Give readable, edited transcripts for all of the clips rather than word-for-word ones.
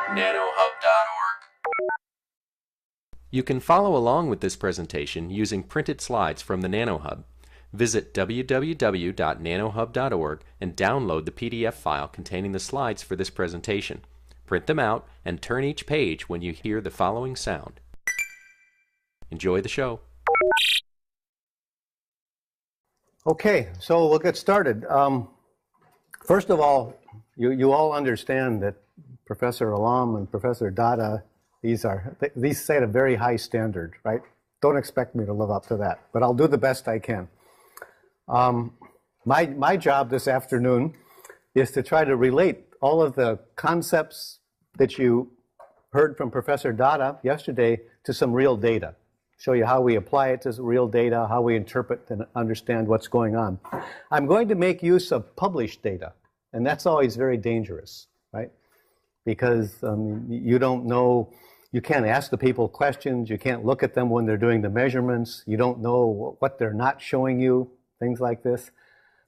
nanohub.org. You can follow along with this presentation using printed slides from the NanoHub. Visit www.nanohub.org and download the PDF file containing the slides for this presentation. Print them out and turn each page when you hear the following sound. Enjoy the show. Okay, so we'll get started. First of all, you all understand that Professor Alam and Professor Dada, these set a very high standard, right? Don't expect me to live up to that, but I'll do the best I can. My job this afternoon is to try to relate all of the concepts that you heard from Professor Dada yesterday to some real data. Show you how we apply it to real data, how we interpret and understand what's going on. I'm going to make use of published data, and that's always very dangerous, right? Because you don't know, you can't ask the people questions, you can't look at them when they're doing the measurements, you don't know what they're not showing you, things like this.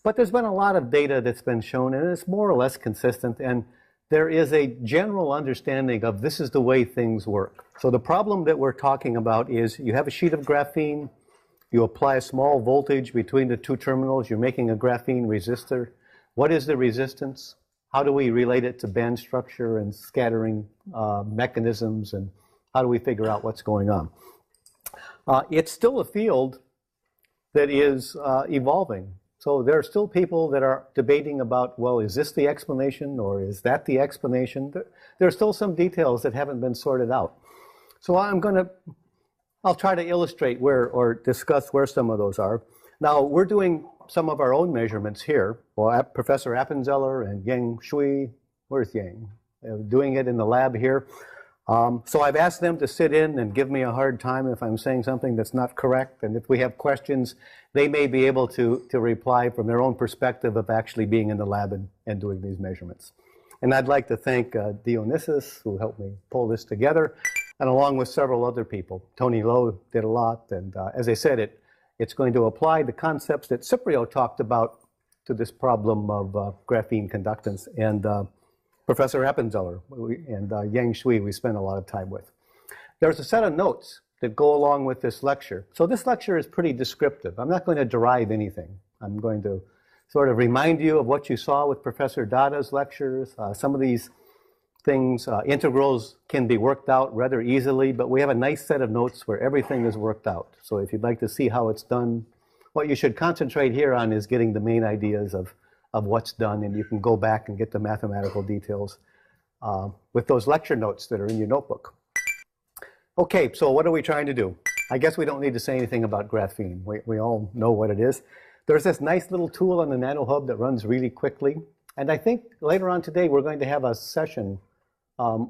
But there's been a lot of data that's been shown, and it's more or less consistent, and there is a general understanding of this is the way things work. So the problem that we're talking about is you have a sheet of graphene, you apply a small voltage between the two terminals, you're making a graphene resistor. What is the resistance? How do we relate it to band structure and scattering mechanisms, and how do we figure out what's going on? It's still a field that is evolving. So there are still people that are debating about, well, is this the explanation or is that the explanation? There are still some details that haven't been sorted out. So I'll try to illustrate where, or discuss where some of those are. Now, we're doing some of our own measurements here. Well, Professor Appenzeller and Yang Shui, where's Yang? Doing it in the lab here. So I've asked them to sit in and give me a hard time if I'm saying something that's not correct. And if we have questions, they may be able to reply from their own perspective of actually being in the lab and doing these measurements. And I'd like to thank Dionysus, who helped me pull this together, and along with several other people. Tony Lowe did a lot, and as I said, it's going to apply the concepts that Cyprio talked about to this problem of graphene conductance. And Professor Appenzeller and Yang Shui we spent a lot of time with. There's a set of notes that go along with this lecture. So this lecture is pretty descriptive. I'm not going to derive anything. I'm going to sort of remind you of what you saw with Professor Dada's lectures. Some of these things, integrals can be worked out rather easily, but we have a nice set of notes where everything is worked out. So if you'd like to see how it's done, what you should concentrate here on is getting the main ideas of what's done, and you can go back and get the mathematical details with those lecture notes that are in your notebook. Okay, so what are we trying to do? I guess we don't need to say anything about graphene. We all know what it is. There's this nice little tool on the NanoHub that runs really quickly, and I think later on today we're going to have a session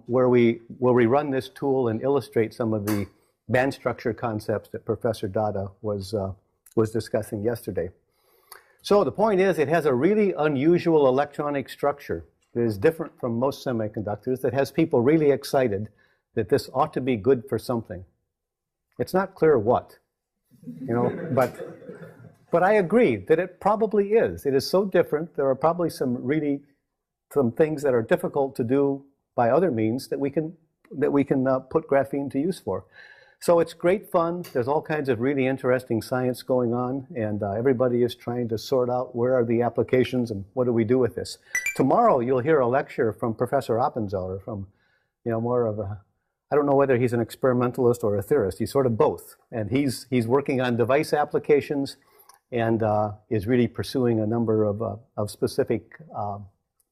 where we run this tool and illustrate some of the band structure concepts that Professor Dada was discussing yesterday. So the point is, it has a really unusual electronic structure that is different from most semiconductors, that has people really excited that this ought to be good for something. It's not clear what, but I agree that it probably is. It is so different. There are probably some things that are difficult to do by other means that we can put graphene to use for. So it's great fun. There's all kinds of really interesting science going on, and everybody is trying to sort out where are the applications and what do we do with this. Tomorrow you'll hear a lecture from Professor Appenzeller, from more of a, I don't know whether he's an experimentalist or a theorist. He's sort of both, and he's working on device applications and is really pursuing a number of specific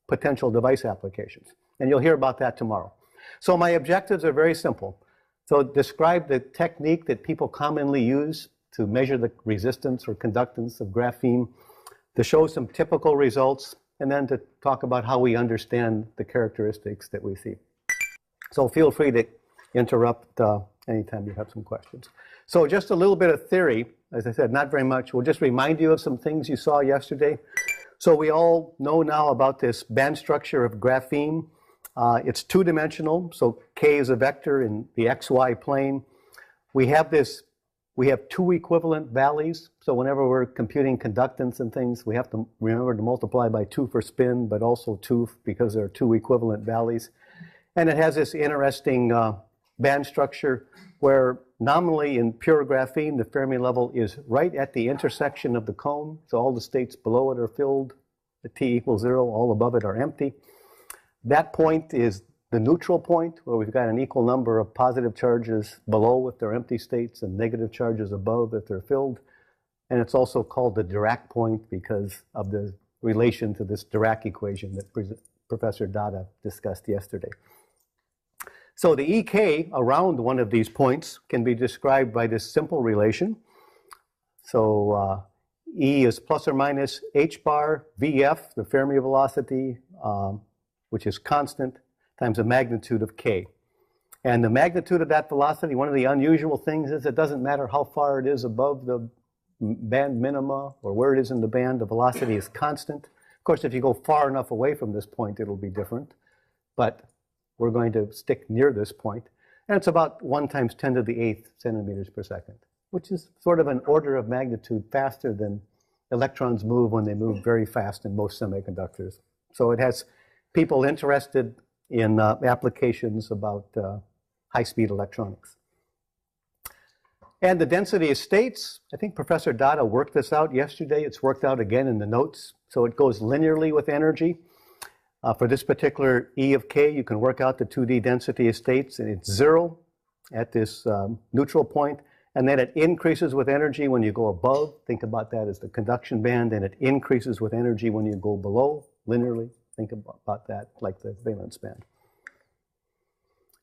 potential device applications. And you'll hear about that tomorrow. So my objectives are very simple. So describe the technique that people commonly use to measure the resistance or conductance of graphene, to show some typical results, and then to talk about how we understand the characteristics that we see. So feel free to interrupt anytime you have some questions. So just a little bit of theory, as I said, not very much. We'll just remind you of some things you saw yesterday. So we all know now about this band structure of graphene. It's two-dimensional, so K is a vector in the XY plane. We have two equivalent valleys, so whenever we're computing conductance and things, we have to remember to multiply by 2 for spin, but also 2 because there are two equivalent valleys. And it has this interesting band structure where nominally in pure graphene, the Fermi level is right at the intersection of the cone. So all the states below it are filled at T equals 0, all above it are empty. That point is the neutral point, where we've got an equal number of positive charges below if they're empty states and negative charges above if they're filled. And it's also called the Dirac point because of the relation to this Dirac equation that Professor Dada discussed yesterday. So the EK around one of these points can be described by this simple relation. So E is plus or minus h bar VF, the Fermi velocity, which is constant, times the magnitude of K. And the magnitude of that velocity, one of the unusual things is it doesn't matter how far it is above the band minima or where it is in the band, the velocity is constant. Of course, if you go far enough away from this point, it'll be different. But we're going to stick near this point. And it's about 1 times 10 to the 8th centimeters per second, which is sort of an order of magnitude faster than electrons move when they move very fast in most semiconductors. So it has people interested in applications about high-speed electronics. And the density of states, I think Professor Dada worked this out yesterday. It's worked out again in the notes. So it goes linearly with energy. For this particular E of K, you can work out the 2D density of states, and it's 0 at this neutral point. And then it increases with energy when you go above. Think about that as the conduction band, and it increases with energy when you go below, linearly. Think about that like the valence band.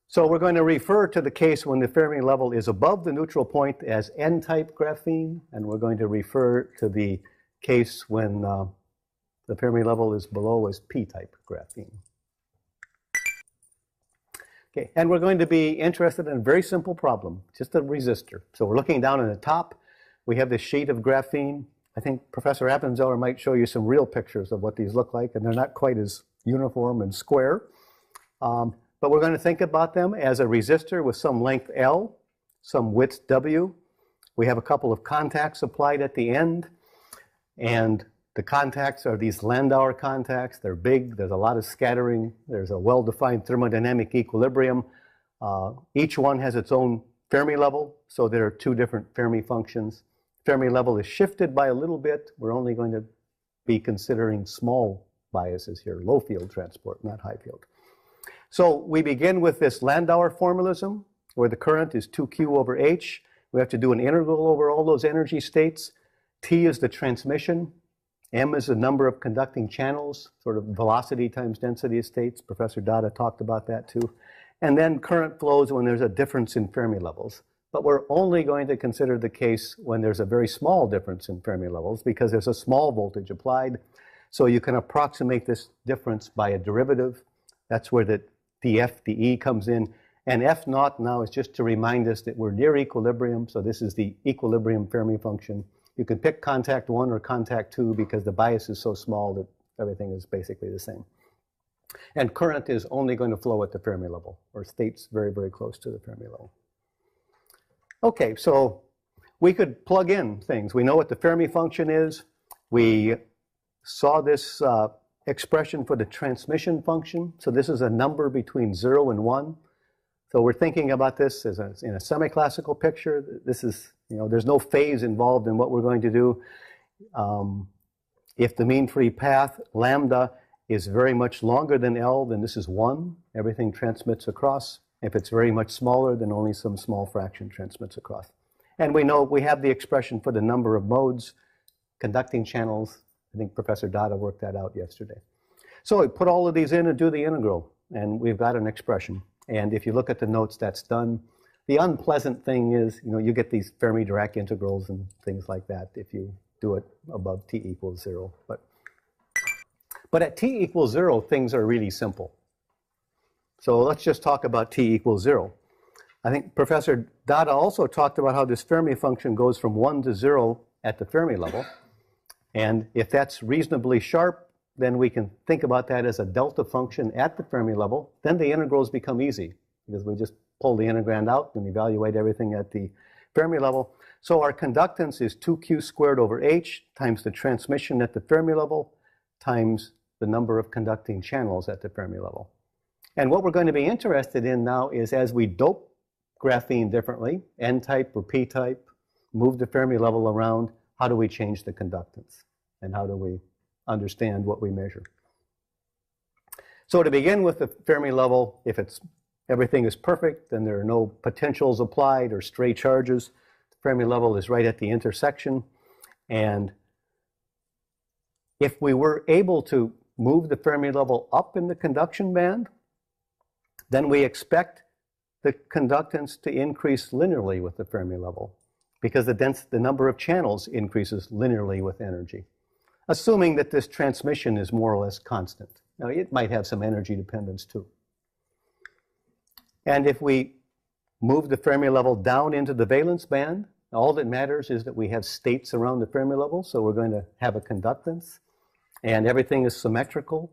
So we're going to refer to the case when the Fermi level is above the neutral point as N-type graphene, and we're going to refer to the case when the Fermi level is below as P-type graphene. Okay, and we're going to be interested in a very simple problem, just a resistor. So we're looking down at the top. We have this sheet of graphene. I think Professor Appenzeller might show you some real pictures of what these look like, and they're not quite as uniform and square. But we're going to think about them as a resistor with some length L, some width W. We have a couple of contacts applied at the end, and the contacts are these Landauer contacts. They're big. There's a lot of scattering. There's a well-defined thermodynamic equilibrium. Each one has its own Fermi level, so there are 2 different Fermi functions. Fermi level is shifted by a little bit. We're only going to be considering small biases here, low field transport, not high field. So we begin with this Landauer formalism, where the current is 2Q over H. We have to do an integral over all those energy states. T is the transmission. M is the number of conducting channels, sort of velocity times density of states. Professor Dada talked about that too. And then current flows when there's a difference in Fermi levels. But we're only going to consider the case when there's a very small difference in Fermi levels because there's a small voltage applied. So you can approximate this difference by a derivative. That's where the dF, dE comes in. And F naught now is just to remind us that we're near equilibrium. So this is the equilibrium Fermi function. You can pick contact 1 or contact 2 because the bias is so small that everything is basically the same. And current is only going to flow at the Fermi level, or states very, very close to the Fermi level. Okay, so we could plug in things. We know what the Fermi function is. We saw this expression for the transmission function. So this is a number between 0 and 1. So we're thinking about this as in a semi-classical picture. This is, there's no phase involved in what we're going to do. If the mean free path, lambda, is very much longer than L, then this is 1. Everything transmits across. If it's very much smaller, then only some small fraction transmits across. And we know we have the expression for the number of modes, conducting channels. I think Professor Dada worked that out yesterday. So we put all of these in and do the integral, and we've got an expression. And if you look at the notes, that's done. The unpleasant thing is, you get these Fermi-Dirac integrals and things like that if you do it above t equals 0. But at t equals 0, things are really simple. So let's just talk about t equals 0. I think Professor Dada also talked about how this Fermi function goes from 1 to 0 at the Fermi level. And if that's reasonably sharp, then we can think about that as a delta function at the Fermi level. Then the integrals become easy because we just pull the integrand out and evaluate everything at the Fermi level. So our conductance is 2Q squared over H times the transmission at the Fermi level times the number of conducting channels at the Fermi level. And what we're going to be interested in now is as we dope graphene differently, N-type or P-type, move the Fermi level around, how do we change the conductance? And how do we understand what we measure? So to begin with the Fermi level, if everything is perfect, then there are no potentials applied or stray charges. The Fermi level is right at the intersection. And if we were able to move the Fermi level up in the conduction band, then we expect the conductance to increase linearly with the Fermi level because the number of channels increases linearly with energy, assuming that this transmission is more or less constant. Now, it might have some energy dependence too. And if we move the Fermi level down into the valence band, all that matters is that we have states around the Fermi level, so we're going to have a conductance, and everything is symmetrical.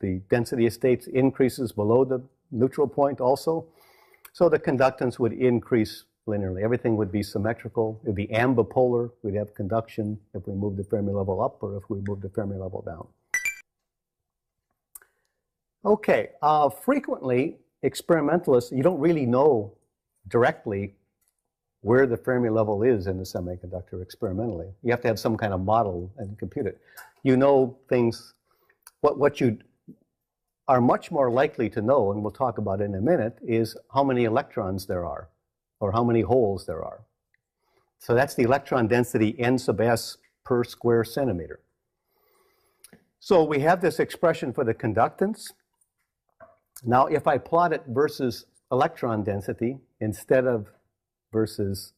The density of states increases below the neutral point also, so the conductance would increase linearly. Everything would be symmetrical. It would be ambipolar. We'd have conduction if we move the Fermi level up or if we move the Fermi level down. Okay, frequently experimentalists, you don't really know directly where the Fermi level is in the semiconductor experimentally. You have to have some kind of model and compute it. You know things, what you are much more likely to know, and we'll talk about it in a minute, is how many electrons there are, or how many holes there are. So that's the electron density N sub s per square centimeter. So we have this expression for the conductance. Now, if I plot it versus electron density instead of versus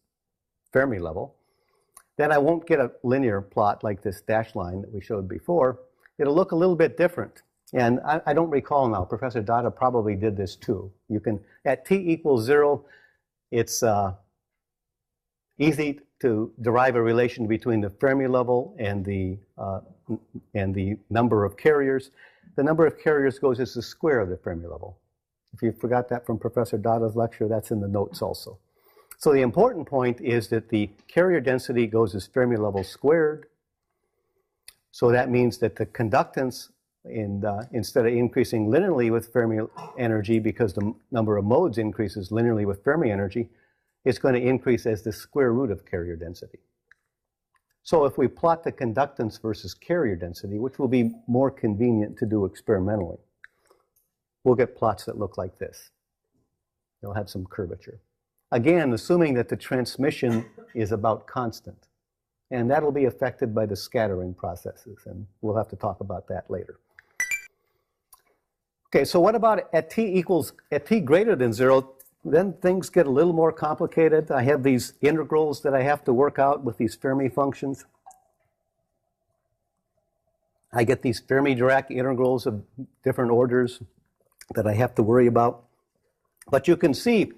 Fermi level, then I won't get a linear plot like this dashed line that we showed before. It'll look a little bit different. And I don't recall now, Professor Dada probably did this too. You can, at t equals 0, it's easy to derive a relation between the Fermi level and the number of carriers. The number of carriers goes as the square of the Fermi level. If you forgot that from Professor Dada's lecture, that's in the notes also. So the important point is that the carrier density goes as Fermi level squared. So that means that the conductance, instead of increasing linearly with Fermi energy because the number of modes increases linearly with Fermi energy, it's going to increase as the square root of carrier density. So if we plot the conductance versus carrier density, which will be more convenient to do experimentally, we'll get plots that look like this. They'll have some curvature. Again, assuming that the transmission is about constant. And that'll be affected by the scattering processes, and we'll have to talk about that later. Okay, so what about at t greater than 0? Then things get a little more complicated. I have these integrals that I have to work out with these Fermi functions. I get these Fermi-Dirac integrals of different orders that I have to worry about. But you can see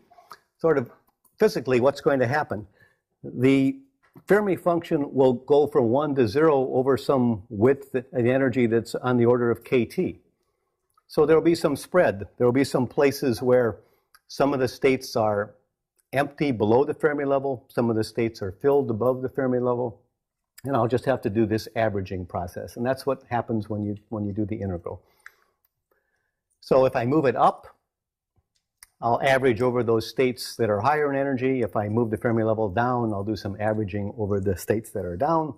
sort of physically what's going to happen. The Fermi function will go from 1 to 0 over some width and energy that's on the order of kT. So there will be some spread. There will be some places where some of the states are empty below the Fermi level, some of the states are filled above the Fermi level, and I'll just have to do this averaging process. And that's what happens when you do the integral. So if I move it up, I'll average over those states that are higher in energy. If I move the Fermi level down, I'll do some averaging over the states that are down.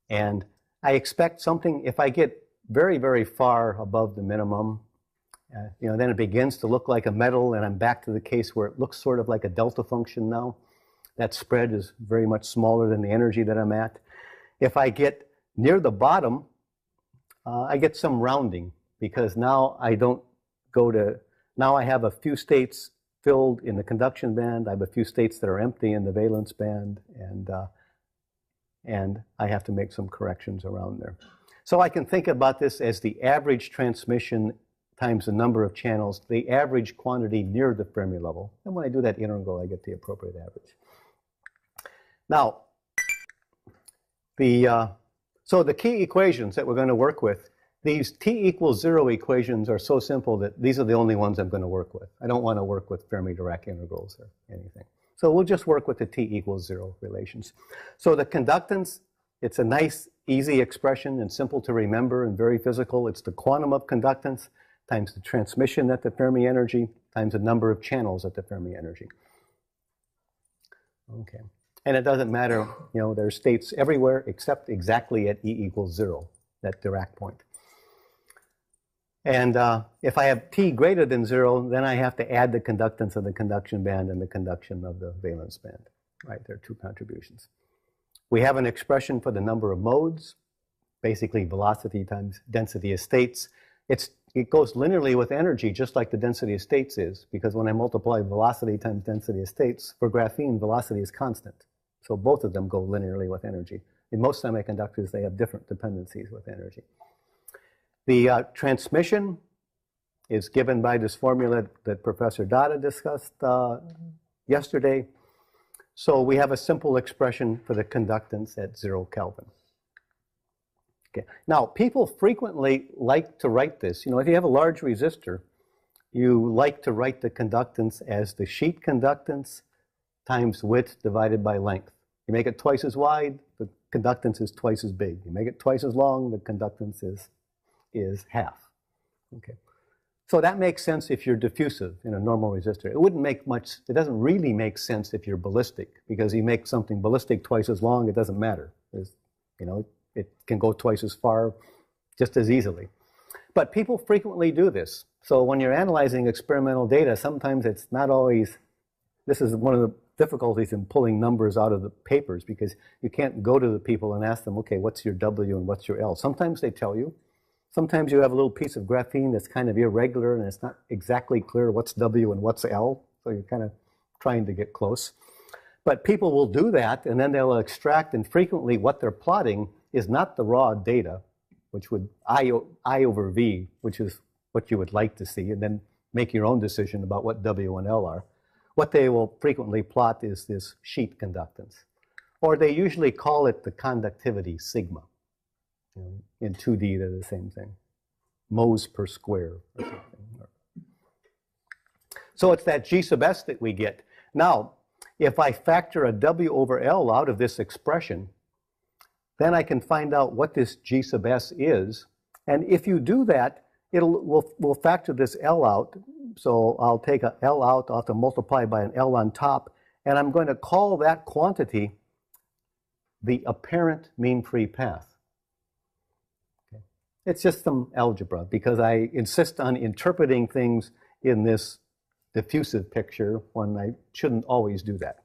And I expect something, if I get very, very far above the minimum, then it begins to look like a metal, and I'm back to the case where it looks sort of like a delta function now. That spread is very much smaller than the energy that I'm at. If I get near the bottom, I get some rounding, because now I don't go to, now I have a few states filled in the conduction band, I have a few states that are empty in the valence band, and I have to make some corrections around there. So I can think about this as the average transmission times the number of channels, the average quantity near the Fermi level. And when I do that integral, I get the appropriate average. Now, so the key equations that we're going to work with, these t equals 0 equations are so simple that these are the only ones I'm going to work with. I don't want to work with Fermi-Dirac integrals or anything. So we'll just work with the t equals 0 relations. So the conductance, it's a nice, easy expression and simple to remember and very physical. It's the quantum of conductance times the transmission at the Fermi energy times the number of channels at the Fermi energy. Okay. And it doesn't matter, you know, there are states everywhere except exactly at E equals 0, that Dirac point. And if I have T greater than 0, then I have to add the conductance of the conduction band and the conduction of the valence band. Right, there are two contributions. We have an expression for the number of modes, basically velocity times density of states. It goes linearly with energy, just like the density of states is, because when I multiply velocity times density of states, for graphene, velocity is constant. So both of them go linearly with energy. In most semiconductors, they have different dependencies with energy. The transmission is given by this formula that Professor Dada discussed yesterday. So we have a simple expression for the conductance at 0 Kelvin. Okay. Now, people frequently like to write this. You know, if you have a large resistor, you like to write the conductance as the sheet conductance times width divided by length. You make it twice as wide, the conductance is twice as big. You make it twice as long, the conductance is half. Okay. So that makes sense if you're diffusive in a normal resistor. It wouldn't make much, it doesn't really make sense if you're ballistic, because you make something ballistic twice as long, it doesn't matter. You know, it can go twice as far just as easily. But people frequently do this. So when you're analyzing experimental data, sometimes it's not always, this is one of the difficulties in pulling numbers out of the papers, because you can't go to the people and ask them, okay, what's your W and what's your L? Sometimes they tell you. Sometimes you have a little piece of graphene that's kind of irregular and it's not exactly clear what's W and what's L, so you're kind of trying to get close. But people will do that, and then they'll extract, and frequently what they're plotting is not the raw data, which would I over V, which is what you would like to see, and then make your own decision about what W and L are. What they will frequently plot is this sheet conductance. Or they usually call it the conductivity sigma. You know, in 2D, they're the same thing. Mos per square or something. So it's that G sub S that we get. Now, if I factor a W over L out of this expression, then I can find out what this G sub S is. And if you do that, we'll factor this L out. So I'll take a L out, I'll have to multiply by an L on top, and I'm going to call that quantity the apparent mean free path. Okay. It's just some algebra, because I insist on interpreting things in this diffusive picture when I shouldn't always do that.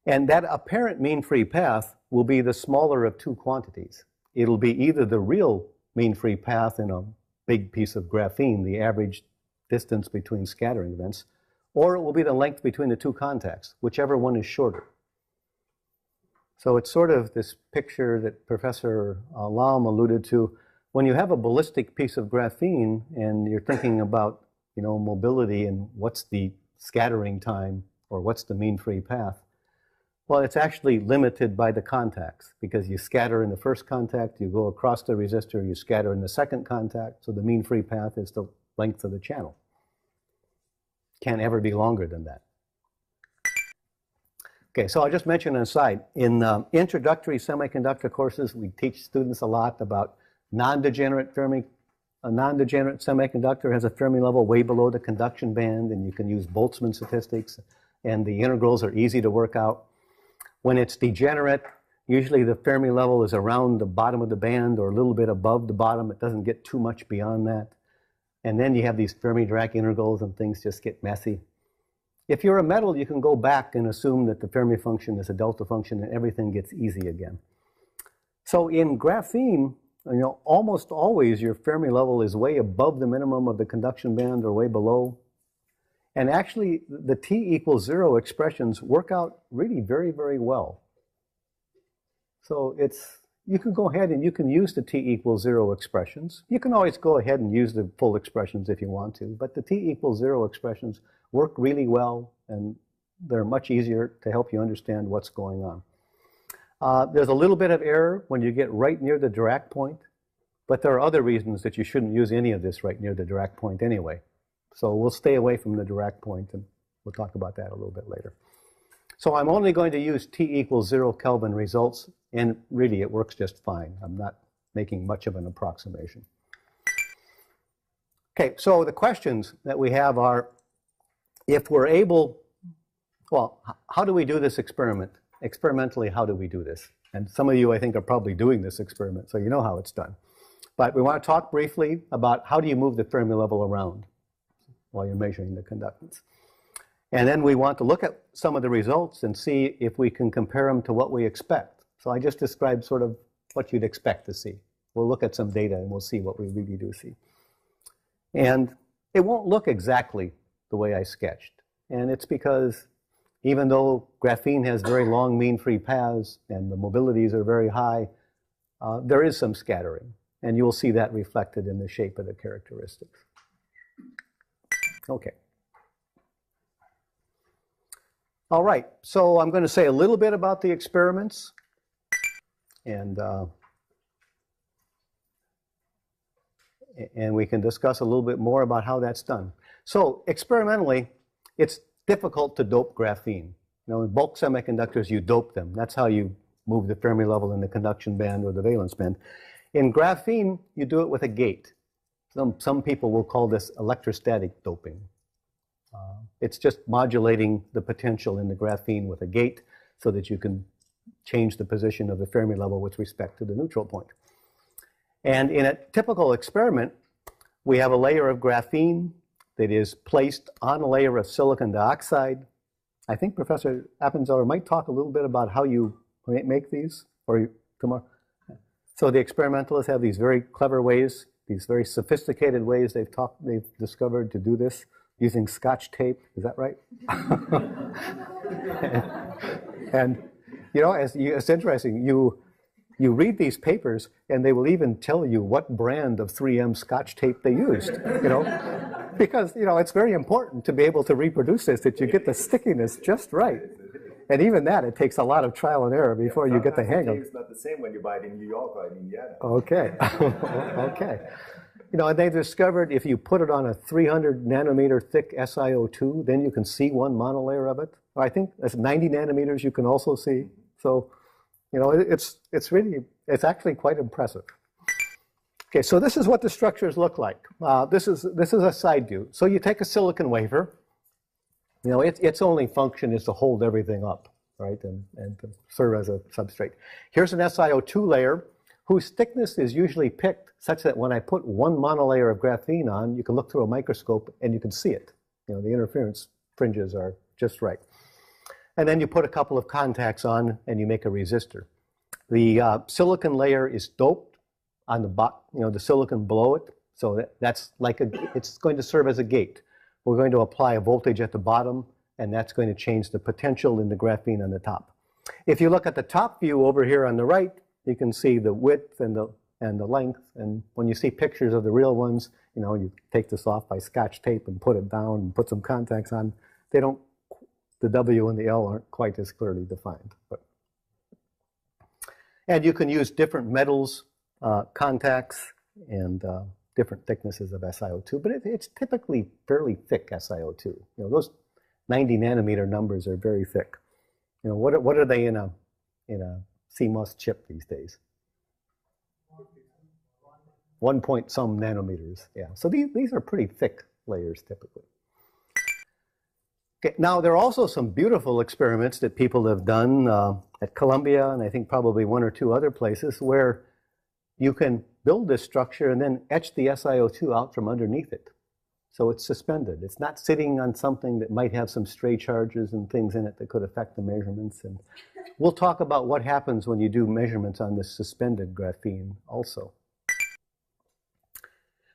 And that apparent mean free path will be the smaller of two quantities. It'll be either the real mean free path in a big piece of graphene, the average distance between scattering events, or it will be the length between the two contacts, whichever one is shorter. So it's sort of this picture that Professor Laum alluded to. When you have a ballistic piece of graphene and you're thinking about, you know, mobility and what's the scattering time or what's the mean free path, well, it's actually limited by the contacts, because you scatter in the first contact, you go across the resistor, you scatter in the second contact, so the mean free path is the length of the channel. Can't ever be longer than that. Okay, so I'll just mention an aside. In introductory semiconductor courses, we teach students a lot about non-degenerate Fermi. A non-degenerate semiconductor has a Fermi level way below the conduction band, and you can use Boltzmann statistics, and the integrals are easy to work out. When it's degenerate, usually the Fermi level is around the bottom of the band or a little bit above the bottom. It doesn't get too much beyond that. And then you have these Fermi-Dirac integrals and things just get messy. If you're a metal, you can go back and assume that the Fermi function is a delta function and everything gets easy again. So in graphene, you know, almost always your Fermi level is way above the minimum of the conduction band or way below. And actually, the T equals 0 expressions work out really very, very well. So you can go ahead and you can use the T equals 0 expressions. You can always go ahead and use the full expressions if you want to, but the T equals 0 expressions work really well, and they're much easier to help you understand what's going on. There's a little bit of error when you get right near the Dirac point, but there are other reasons that you shouldn't use any of this right near the Dirac point anyway. So we'll stay away from the Dirac point, and we'll talk about that a little bit later. So I'm only going to use T equals 0 Kelvin results, and really it works just fine. I'm not making much of an approximation. Okay, so the questions that we have are, if we're able, well, how do we do this experiment? Experimentally, how do we do this? And some of you, I think, are probably doing this experiment, so you know how it's done. But we want to talk briefly about how do you move the Fermi level around while you're measuring the conductance. And then we want to look at some of the results and see if we can compare them to what we expect. So I just described sort of what you'd expect to see. We'll look at some data and we'll see what we really do see. And it won't look exactly the way I sketched. And it's because even though graphene has very long mean-free paths and the mobilities are very high, there is some scattering. And you'll see that reflected in the shape of the characteristics. Okay. All right, so I'm going to say a little bit about the experiments. And we can discuss a little bit more about how that's done. So experimentally, it's difficult to dope graphene. You know, in bulk semiconductors, you dope them. That's how you move the Fermi level in the conduction band or the valence band. In graphene, you do it with a gate. Some people will call this electrostatic doping. It's just modulating the potential in the graphene with a gate so that you can change the position of the Fermi level with respect to the neutral point. And in a typical experiment, we have a layer of graphene that is placed on a layer of silicon dioxide. I think Professor Appenzeller might talk a little bit about how you make these, or tomorrow. So the experimentalists have these very clever ways, these very sophisticated ways they've discovered to do this using Scotch tape. Is that right? and you know, it's interesting. You read these papers, and they will even tell you what brand of 3M Scotch tape they used. You know, because you know it's very important to be able to reproduce this, that you get the stickiness just right. And even that, it takes a lot of trial and error before you get the hang of it. It's not the same when you buy it in New York or in Indiana. Okay. Okay. You know, and they discovered if you put it on a 300 nanometer thick SiO2, then you can see one monolayer of it. I think that's 90 nanometers you can also see. So, you know, it's actually quite impressive. Okay, so this is what the structures look like. This is a side view. So you take a silicon wafer. You know, its only function is to hold everything up, right, and to serve as a substrate. Here's an SiO2 layer whose thickness is usually picked such that when I put one monolayer of graphene on, you can look through a microscope and you can see it. You know, the interference fringes are just right. And then you put a couple of contacts on and you make a resistor. The silicon layer is doped on the bottom, you know, the silicon below it. So that's like it's going to serve as a gate. We're going to apply a voltage at the bottom, and that's going to change the potential in the graphene on the top. If you look at the top view over here on the right, you can see the width and the length. And when you see pictures of the real ones, you know, you take this off by Scotch tape and put it down and put some contacts on. They don't, the W and the L aren't quite as clearly defined. And you can use different metals, contacts, and different thicknesses of SiO2, but it's typically fairly thick SiO2. You know, those 90 nanometer numbers are very thick. You know, what are they in a CMOS chip these days? 1 point some nanometers. Yeah, so these are pretty thick layers typically. Okay, now there are also some beautiful experiments that people have done at Columbia, and I think probably one or two other places, where you can build this structure and then etch the SiO2 out from underneath it. So it's suspended. It's not sitting on something that might have some stray charges and things in it that could affect the measurements. And we'll talk about what happens when you do measurements on this suspended graphene also.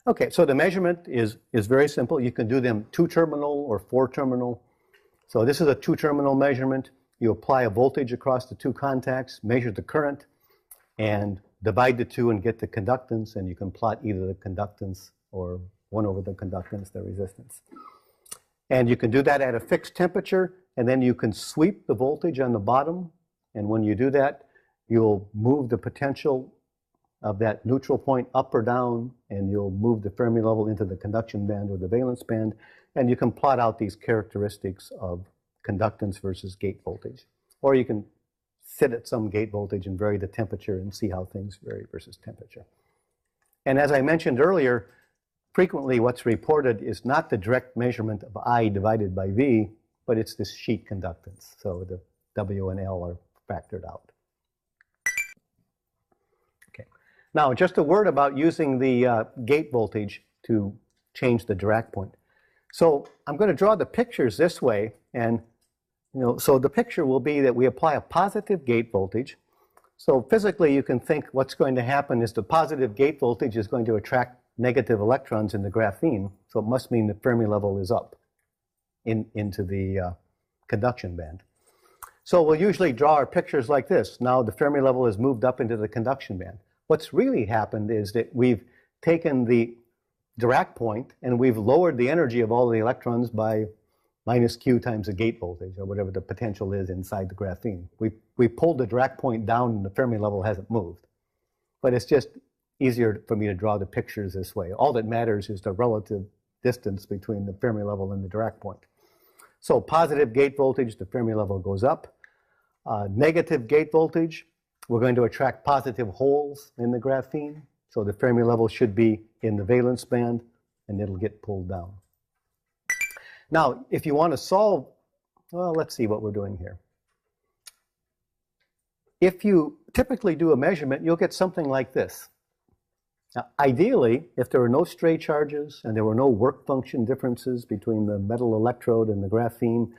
Okay, so the measurement is very simple. You can do them 2-terminal or 4-terminal. So this is a 2-terminal measurement. You apply a voltage across the two contacts, measure the current, and divide the two and get the conductance, and you can plot either the conductance or 1 over the conductance, the resistance. And you can do that at a fixed temperature, and then you can sweep the voltage on the bottom, and when you do that, you'll move the potential of that neutral point up or down, and you'll move the Fermi level into the conduction band or the valence band, and you can plot out these characteristics of conductance versus gate voltage. Or you can sit at some gate voltage and vary the temperature and see how things vary versus temperature. And as I mentioned earlier, frequently what's reported is not the direct measurement of I divided by V, but it's this sheet conductance. So the W and L are factored out. Okay. Now, just a word about using the gate voltage to change the Dirac point. So I'm going to draw the pictures this way, and so the picture will be that we apply a positive gate voltage. So physically, you can think what's going to happen is the positive gate voltage is going to attract negative electrons in the graphene, so it must mean the Fermi level is up into the conduction band. So we'll usually draw our pictures like this. Now the Fermi level has moved up into the conduction band. What's really happened is that we've taken the Dirac point and we've lowered the energy of all the electrons by minus Q times the gate voltage, or whatever the potential is inside the graphene. We pulled the Dirac point down and the Fermi level hasn't moved. But it's just easier for me to draw the pictures this way. All that matters is the relative distance between the Fermi level and the Dirac point. So positive gate voltage, the Fermi level goes up. Negative gate voltage, we're going to attract positive holes in the graphene. So the Fermi level should be in the valence band, and it'll get pulled down. Now, if you want to solve, well, let's see what we're doing here. If you typically do a measurement, you'll get something like this. Now, ideally, if there were no stray charges and there were no work function differences between the metal electrode and the graphene,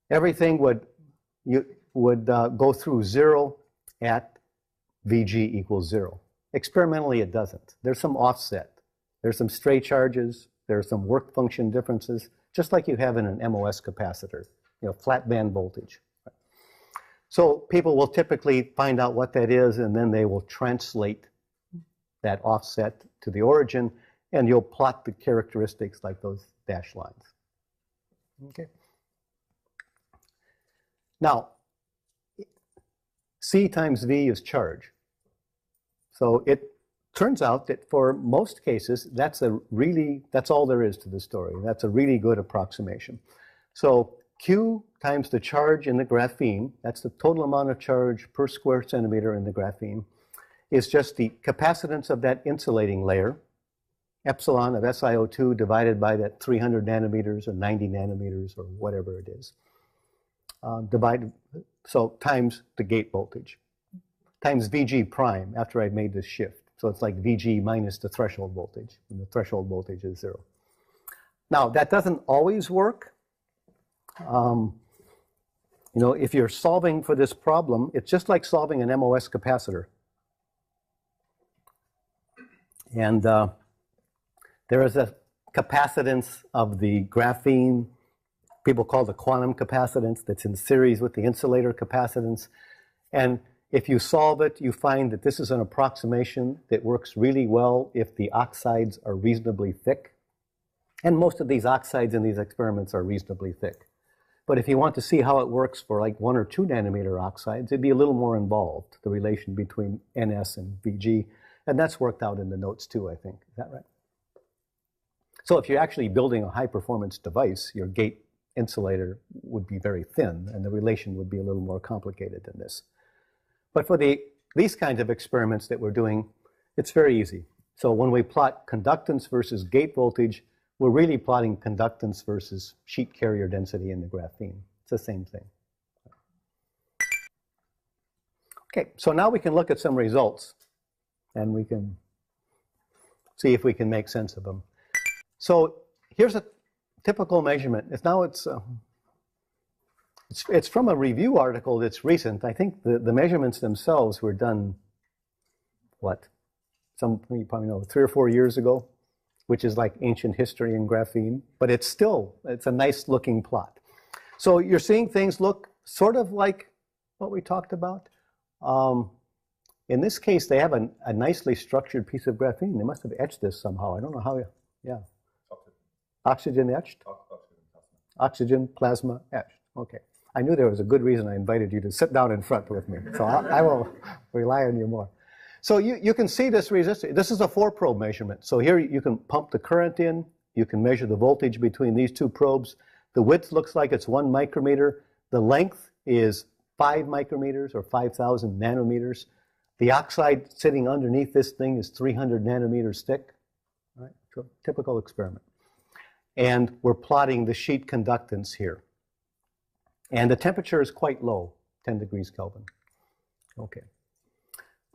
everything would go through zero at Vg equals 0. Experimentally, it doesn't. There's some offset. There's some stray charges. There's some work function differences, just like you have in an MOS capacitor, flat band voltage. So people will typically find out what that is, and then they will translate that offset to the origin, and you'll plot the characteristics like those dashed lines. Okay. Now, C times V is charge. So it turns out that for most cases, that's all there is to the story. That's a really good approximation. So Q times the charge in the graphene, that's the total amount of charge per square centimeter in the graphene, is just the capacitance of that insulating layer, epsilon of SiO2 divided by that 300 nanometers or 90 nanometers or whatever it is, so times the gate voltage, times Vg prime after I've made this shift. So it's like Vg minus the threshold voltage, and the threshold voltage is 0. Now, that doesn't always work. If you're solving for this problem, it's just like solving an MOS capacitor. And there is a capacitance of the graphene, people call the quantum capacitance, that's in series with the insulator capacitance. And if you solve it, you find that this is an approximation that works really well if the oxides are reasonably thick. And most of these oxides in these experiments are reasonably thick. But if you want to see how it works for like 1 or 2 nanometer oxides, it'd be a little more involved, the relation between NS and Vg. And that's worked out in the notes too, I think. Is that right? So if you're actually building a high-performance device, your gate insulator would be very thin, and the relation would be a little more complicated than this. But for these kinds of experiments that we're doing, it's very easy. So when we plot conductance versus gate voltage, we're really plotting conductance versus sheet carrier density in the graphene. It's the same thing. Okay, so now we can look at some results, and we can see if we can make sense of them. So here's a typical measurement. It's from a review article that's recent. I think the measurements themselves were done, you probably know, 3 or 4 years ago, which is like ancient history in graphene, but it's a nice looking plot. So you're seeing things look sort of like what we talked about. In this case, they have a nicely structured piece of graphene. They must have etched this somehow. I don't know how, yeah. Oxygen etched? Oxygen plasma etched, okay. I knew there was a good reason I invited you to sit down in front with me, so I will rely on you more. So you can see this resistor. This is a 4-probe measurement. So here you can pump the current in. You can measure the voltage between these 2 probes. The width looks like it's 1 micrometer. The length is 5 micrometers or 5,000 nanometers. The oxide sitting underneath this thing is 300 nanometers thick. Right? So typical experiment. And we're plotting the sheet conductance here. And the temperature is quite low, 10 degrees Kelvin. Okay.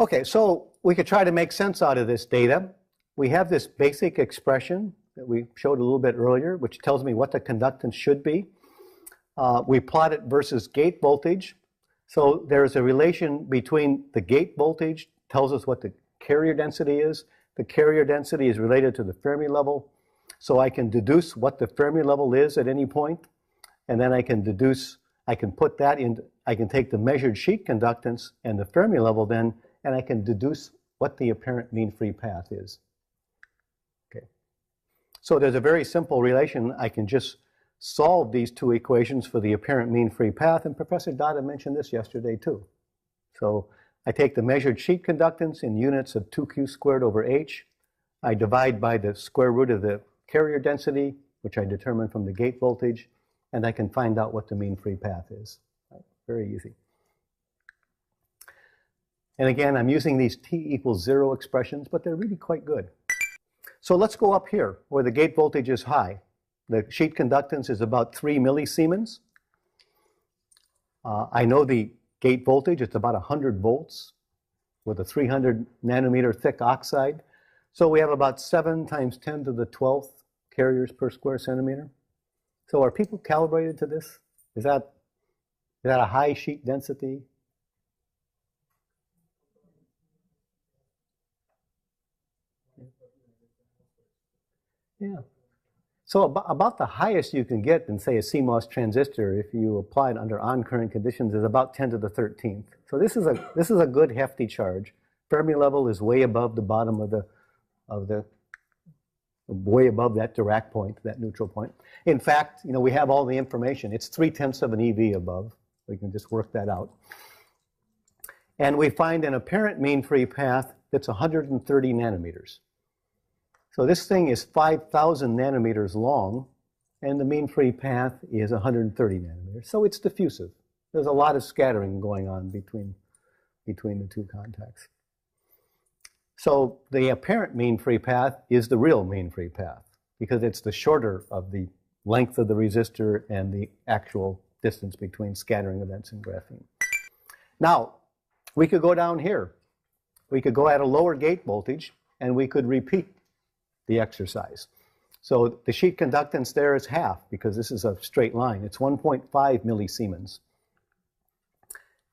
Okay, so we could try to make sense out of this data. We have this basic expression that we showed a little bit earlier, which tells me what the conductance should be. We plot it versus gate voltage. So there's a relation between the gate voltage, tells us what the carrier density is. The carrier density is related to the Fermi level. So I can deduce what the Fermi level is at any point. And then I can put that in, I can take the measured sheet conductance and the Fermi level then, and I can deduce what the apparent mean free path is. Okay. So there's a very simple relation. I can just solve these two equations for the apparent mean free path, and Professor Dada mentioned this yesterday too. So I take the measured sheet conductance in units of 2q squared over h. I divide by the square root of the carrier density, which I determine from the gate voltage, and I can find out what the mean free path is. Right? Very easy. And again, I'm using these t=0 expressions, but they're really quite good. So let's go up here where the gate voltage is high. The sheet conductance is about 3 millisiemens. I know the gate voltage, it's about 100 volts with a 300 nanometer thick oxide. So we have about 7 times 10 to the 12th carriers per square centimeter. So are people calibrated to this? Is that a high sheet density? Yeah. So about the highest you can get in, say, a CMOS transistor, if you apply it under on-current conditions, is about 10 to the 13th. So this is a good hefty charge. Fermi level is way above the bottom way above that Dirac point, that neutral point. In fact, we have all the information. It's 0.3 of an eV above. We can just work that out. And we find an apparent mean free path that's 130 nanometers. So this thing is 5,000 nanometers long, and the mean free path is 130 nanometers. So it's diffusive. There's a lot of scattering going on between the two contacts. So the apparent mean free path is the real mean free path because it's the shorter of the length of the resistor and the actual distance between scattering events in graphene. Now, we could go down here. We could go at a lower gate voltage, and we could repeat the exercise. So the sheet conductance there is half because this is a straight line. It's 1.5 millisiemens.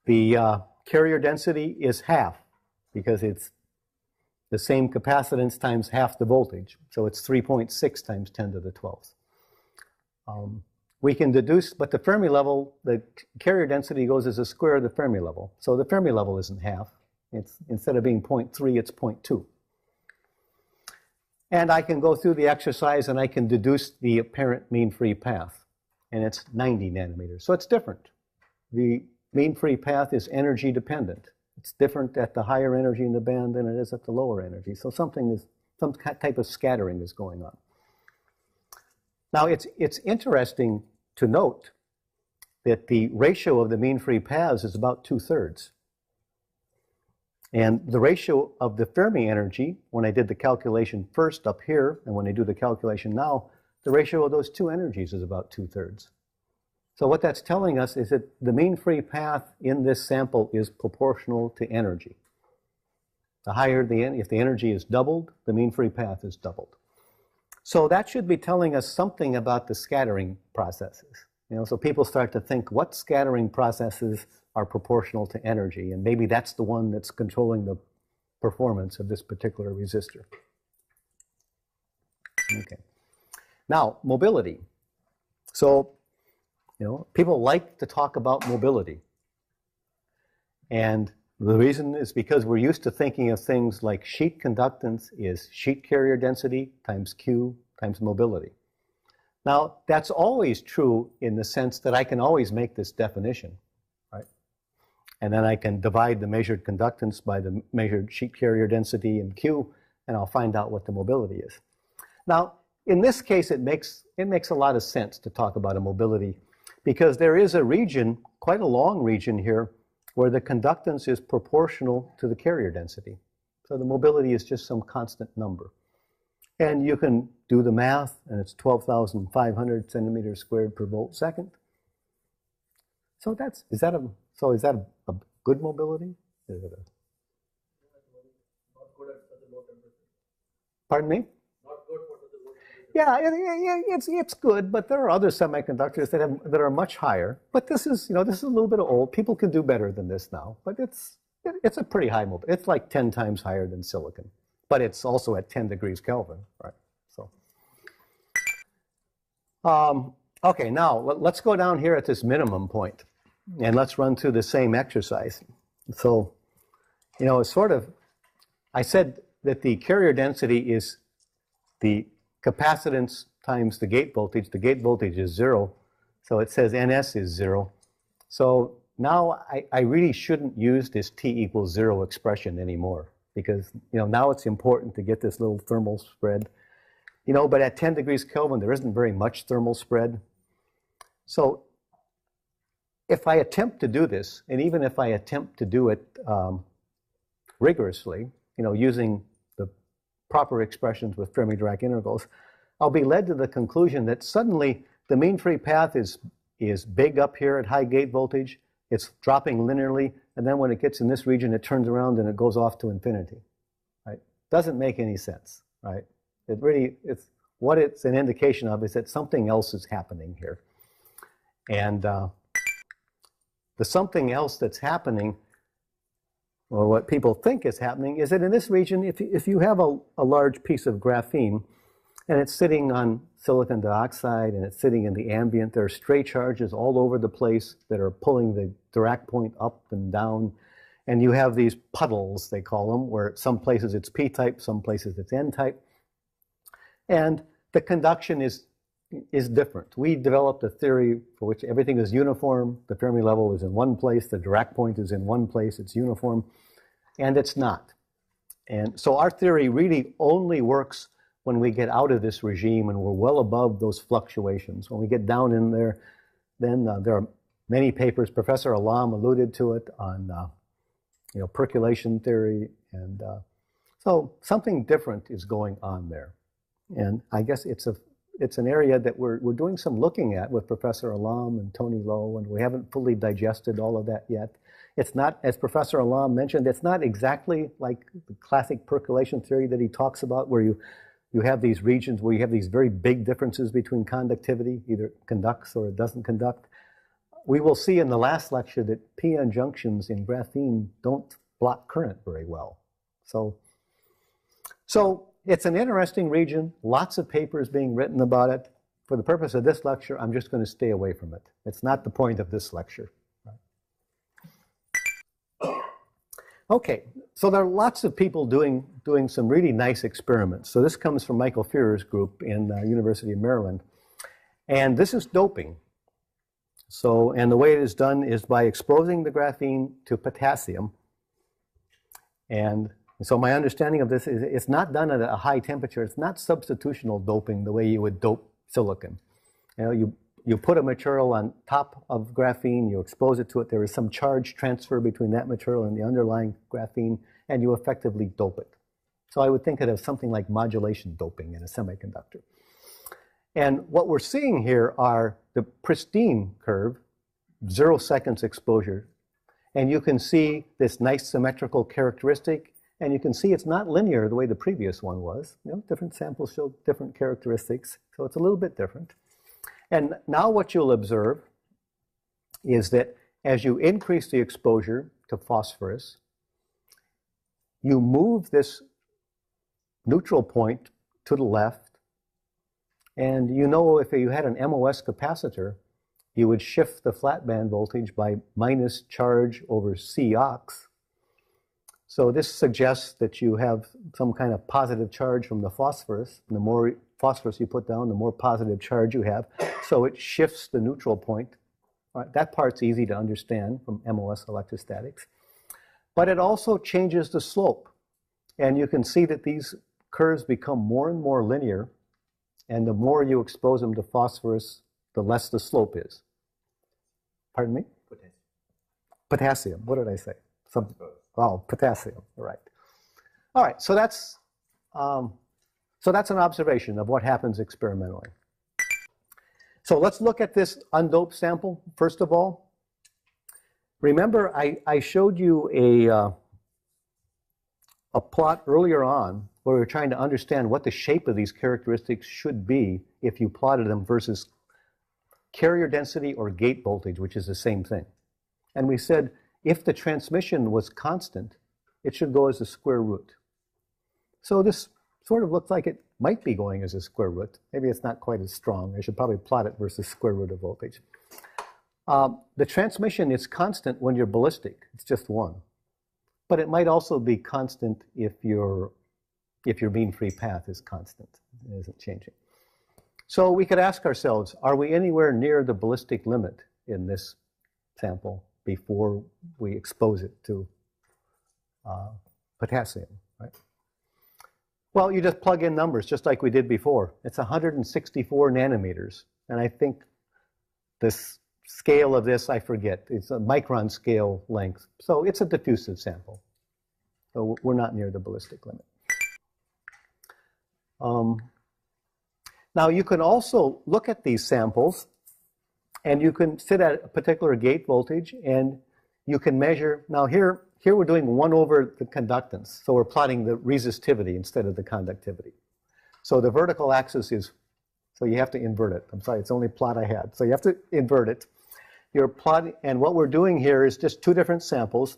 The carrier density is half because it's the same capacitance times half the voltage. So it's 3.6 times 10 to the 12th. We can deduce, but the Fermi level, the carrier density goes as a square of the Fermi level. So the Fermi level isn't half. It's, instead of being 0.3, it's 0.2. And I can go through the exercise and I can deduce the apparent mean free path. And it's 90 nanometers. So it's different. The mean free path is energy dependent. It's different at the higher energy in the band than it is at the lower energy. So some type of scattering is going on. Now it's interesting to note that the ratio of the mean free paths is about 2/3. And the ratio of the Fermi energy, when I did the calculation first up here, and when I do the calculation now, the ratio of those two energies is about 2/3. So what that's telling us is that the mean free path in this sample is proportional to energy. The higher if the energy is doubled, the mean free path is doubled. So that should be telling us something about the scattering processes. So people start to think, what scattering processes are proportional to energy? And maybe that's the one that's controlling the performance of this particular resistor. Okay. Now, mobility. So, people like to talk about mobility. And the reason is because we're used to thinking of things like sheet conductance is sheet carrier density times Q times mobility. Now, that's always true in the sense that I can always make this definition, right? And then I can divide the measured conductance by the measured sheet carrier density in Q, and I'll find out what the mobility is. Now, in this case, it makes a lot of sense to talk about a mobility because there is a region, quite a long region here, where the conductance is proportional to the carrier density. So the mobility is just some constant number. And you can do the math, and it's 12,500 centimeters squared per volt second. So is that a good mobility? Is it pardon me? Yeah, it's good, but there are other semiconductors that are much higher. But this is a little bit old. People can do better than this now. But it's a pretty high mobility. It's like 10 times higher than silicon. But it's also at 10 degrees Kelvin, right? So, okay, now let's go down here at this minimum point, and let's run through the same exercise. So, it's sort of, I said that the carrier density is the capacitance times the gate voltage. The gate voltage is 0, so it says NS is 0. So now I really shouldn't use this T equals 0 expression anymore, because now it's important to get this little thermal spread. But at 10 degrees Kelvin, there isn't very much thermal spread. So if I attempt to do this, and even if I attempt to do it rigorously, using the proper expressions with Fermi-Dirac integrals, I'll be led to the conclusion that suddenly the mean free path is big up here at high gate voltage. It's dropping linearly, and then when it gets in this region, it turns around and it goes off to infinity. Right? Doesn't make any sense, right? What it's an indication of is that something else is happening here. And the something else that's happening, or what people think is happening, is that in this region, if you have a large piece of graphene, and it's sitting on silicon dioxide, and it's sitting in the ambient, there are stray charges all over the place that are pulling the Dirac point up and down. And you have these puddles, they call them, where some places it's p-type, some places it's n-type. And the conduction is different. We developed a theory for which everything is uniform. The Fermi level is in one place. The Dirac point is in one place. It's uniform. And it's not. And so our theory really only works when we get out of this regime and we're well above those fluctuations. When we get down in there, then there are many papers. Professor Alam alluded to it on percolation theory. And so something different is going on there. And I guess it's an area that we're doing some looking at with Professor Alam and Tony Lowe, and we haven't fully digested all of that yet. It's not, as Professor Alam mentioned, it's not exactly like the classic percolation theory that he talks about, where you have these regions where you have these very big differences between conductivity, either it conducts or it doesn't conduct. We will see in the last lecture that p-n junctions in graphene don't block current very well. So it's an interesting region, lots of papers being written about it. For the purpose of this lecture, I'm just going to stay away from it. It's not the point of this lecture. Okay, so there are lots of people doing some really nice experiments. So this comes from Michael Fearer's group in University of Maryland. And this is doping. So, and the way it is done is by exposing the graphene to potassium. And so my understanding of this is it's not done at a high temperature. It's not substitutional doping the way you would dope silicon. You put a material on top of graphene, you expose it to it, there is some charge transfer between that material and the underlying graphene, and you effectively dope it. So I would think of it as something like modulation doping in a semiconductor. And what we're seeing here are the pristine curve, 0 seconds exposure, and you can see this nice symmetrical characteristic, and you can see it's not linear the way the previous one was. Different samples show different characteristics, so it's a little bit different. And now what you'll observe is that as you increase the exposure to phosphorus, you move this neutral point to the left. And if you had an MOS capacitor, you would shift the flat band voltage by minus charge over C ox. So this suggests that you have some kind of positive charge from the phosphorus. And the more phosphorus you put down, the more positive charge you have. So it shifts the neutral point. All right, that part's easy to understand from MOS electrostatics. But it also changes the slope. And you can see that these curves become more and more linear. And the more you expose them to phosphorus, the less the slope is. Pardon me? Potassium. Potassium. What did I say? Potassium. Right. All right. So that's So that's an observation of what happens experimentally. So let's look at this undoped sample, first of all. Remember, I showed you a plot earlier on where we were trying to understand what the shape of these characteristics should be if you plotted them versus carrier density or gate voltage, which is the same thing. And we said if the transmission was constant, it should go as a square root. So this sort of looks like it might be going as a square root. Maybe it's not quite as strong. I should probably plot it versus square root of voltage. The transmission is constant when you're ballistic. It's just 1. But it might also be constant if your mean-free path is constant. It isn't changing. So we could ask ourselves, are we anywhere near the ballistic limit in this sample before we expose it to potassium, right? Well, you just plug in numbers just like we did before. It's 164 nanometers. And I think this scale of this, I forget. It's a micron scale length. So it's a diffusive sample. So we're not near the ballistic limit. Now you can also look at these samples and you can sit at a particular gate voltage and you can measure. Now here we're doing 1 over the conductance. So we're plotting the resistivity instead of the conductivity. So the vertical axis is, so you have to invert it. I'm sorry, it's the only plot I had. So you have to invert it. You're plotting, and what we're doing here is just 2 different samples.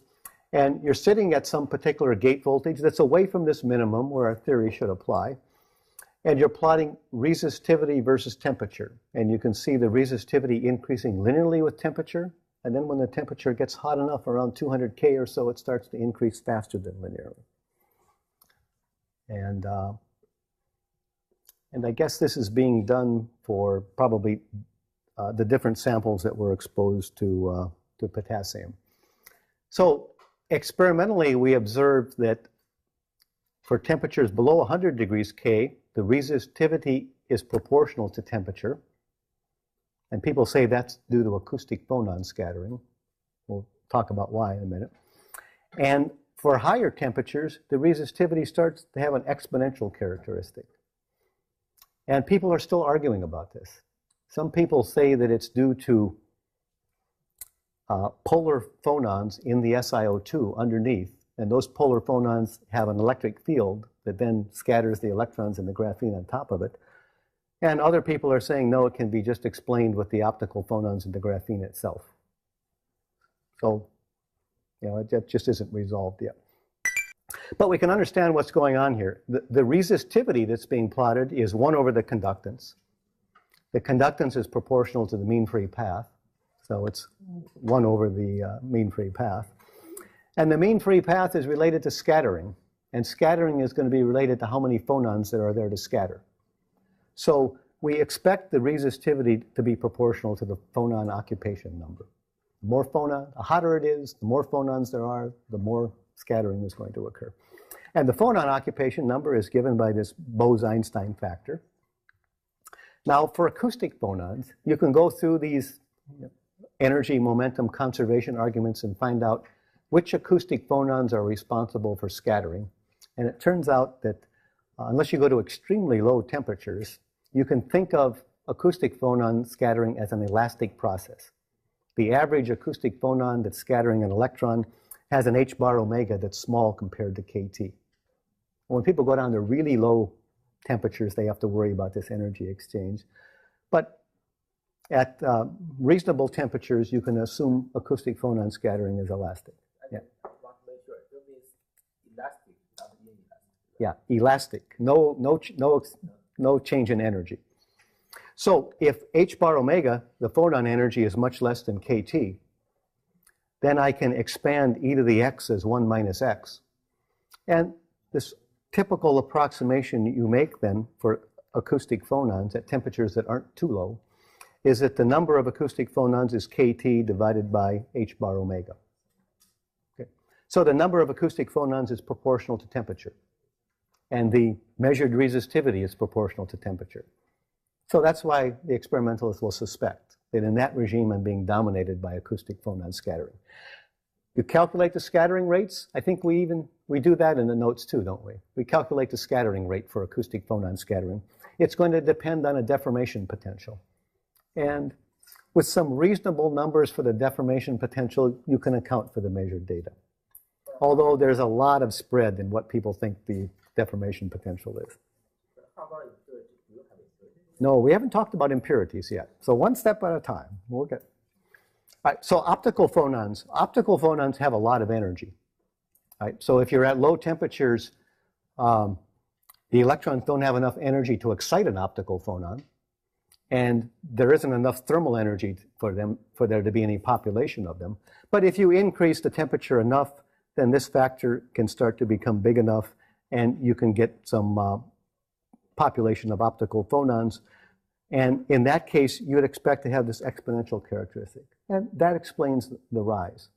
And you're sitting at some particular gate voltage that's away from this minimum where our theory should apply. And you're plotting resistivity versus temperature. And you can see the resistivity increasing linearly with temperature. And then when the temperature gets hot enough, around 200 K or so, it starts to increase faster than linearly. And I guess this is being done for probably the different samples that were exposed to potassium. So experimentally, we observed that for temperatures below 100 degrees K, the resistivity is proportional to temperature. And people say that's due to acoustic phonon scattering. We'll talk about why in a minute. And for higher temperatures, the resistivity starts to have an exponential characteristic. And people are still arguing about this. Some people say that it's due to polar phonons in the SiO2 underneath. And those polar phonons have an electric field that then scatters the electrons in the graphene on top of it. And other people are saying, no, it can be just explained with the optical phonons in the graphene itself. So, you know, it just isn't resolved yet. But we can understand what's going on here. The resistivity that's being plotted is 1 over the conductance. The conductance is proportional to the mean-free path. So it's 1 over the mean-free path. And the mean-free path is related to scattering. And scattering is going to be related to how many phonons there are there to scatter. So we expect the resistivity to be proportional to the phonon occupation number. The more the hotter it is, the more phonons there are, the more scattering is going to occur. And the phonon occupation number is given by this Bose-Einstein factor. Now, for acoustic phonons, you can go through these energy momentum conservation arguments and find out which acoustic phonons are responsible for scattering. And it turns out that unless you go to extremely low temperatures, you can think of acoustic phonon scattering as an elastic process. The average acoustic phonon that's scattering an electron has an h bar omega that's small compared to kT. When people go down to really low temperatures, they have to worry about this energy exchange. But at reasonable temperatures, you can assume acoustic phonon scattering is elastic. Yeah. Elastic, not inelastic. Yeah, elastic. No change in energy. So if h bar omega, the phonon energy, is much less than kT, then I can expand e to the x as 1 minus x. And this typical approximation you make then for acoustic phonons at temperatures that aren't too low is that the number of acoustic phonons is kT divided by h bar omega. Okay. So the number of acoustic phonons is proportional to temperature. And the measured resistivity is proportional to temperature. So that's why the experimentalists will suspect that in that regime I'm being dominated by acoustic phonon scattering. You calculate the scattering rates. I think we do that in the notes too, don't we? We calculate the scattering rate for acoustic phonon scattering. It's going to depend on a deformation potential. And with some reasonable numbers for the deformation potential, you can account for the measured data. Although there's a lot of spread in what people think the deformation potential is. How about impurity? Do you have impurity? No, we haven't talked about impurities yet. So one step at a time. We'll get. All right, so optical phonons have a lot of energy. Right? So if you're at low temperatures, the electrons don't have enough energy to excite an optical phonon, and there isn't enough thermal energy for there to be any population of them. But if you increase the temperature enough, then this factor can start to become big enough, and you can get some population of optical phonons. And in that case, you would expect to have this exponential characteristic. And that explains the rise.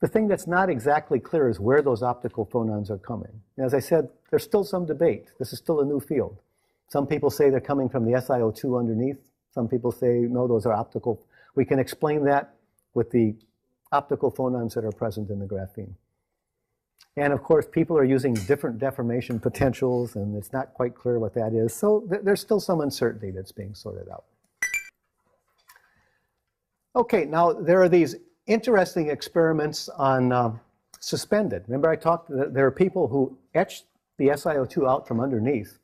The thing that's not exactly clear is where those optical phonons are coming. And as I said, there's still some debate. This is still a new field. Some people say they're coming from the SiO2 underneath. Some people say, no, those are optical. We can explain that with the optical phonons that are present in the graphene. And of course, people are using different deformation potentials, and it's not quite clear what that is. So there's still some uncertainty that's being sorted out. Okay, now there are these interesting experiments on suspended. Remember I talked that there are people who etch the SiO2 out from underneath.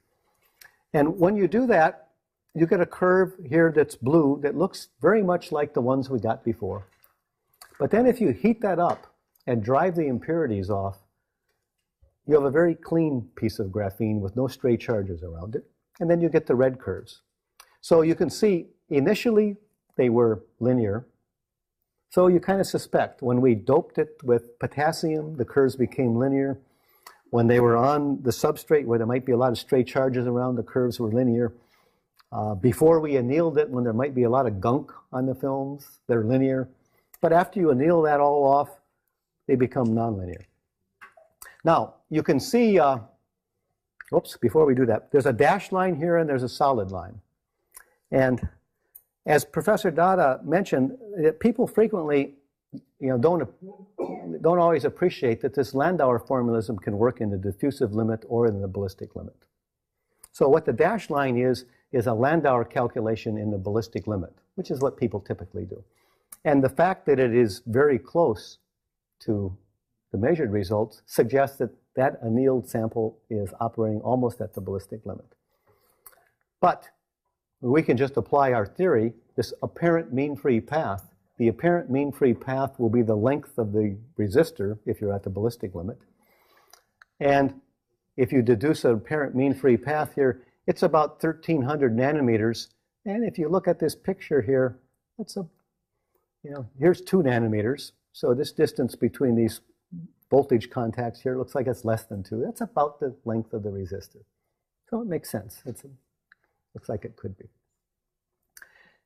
And when you do that, you get a curve here that's blue that looks very much like the ones we got before. But then if you heat that up and drive the impurities off, you have a very clean piece of graphene with no stray charges around it. And then you get the red curves. So you can see initially they were linear. So you kind of suspect when we doped it with potassium, the curves became linear. When they were on the substrate where there might be a lot of stray charges around, the curves were linear. Before we annealed it, when there might be a lot of gunk on the films, they're linear. But after you anneal that all off, they become nonlinear. Now, you can see, oops, before we do that, there's a dashed line here and there's a solid line. And as Professor Dada mentioned, people frequently don't always appreciate that this Landauer formalism can work in the diffusive limit or in the ballistic limit. So what the dashed line is a Landauer calculation in the ballistic limit, which is what people typically do. And the fact that it is very close to the measured results suggests that that annealed sample is operating almost at the ballistic limit. But we can just apply our theory, this apparent mean free path. The apparent mean free path will be the length of the resistor if you're at the ballistic limit. And if you deduce an apparent mean free path here, it's about 1,300 nanometers. And if you look at this picture here, it's here's 2 nanometers. So this distance between these voltage contacts here looks like it's less than 2. That's about the length of the resistor. So it makes sense. Looks like it could be.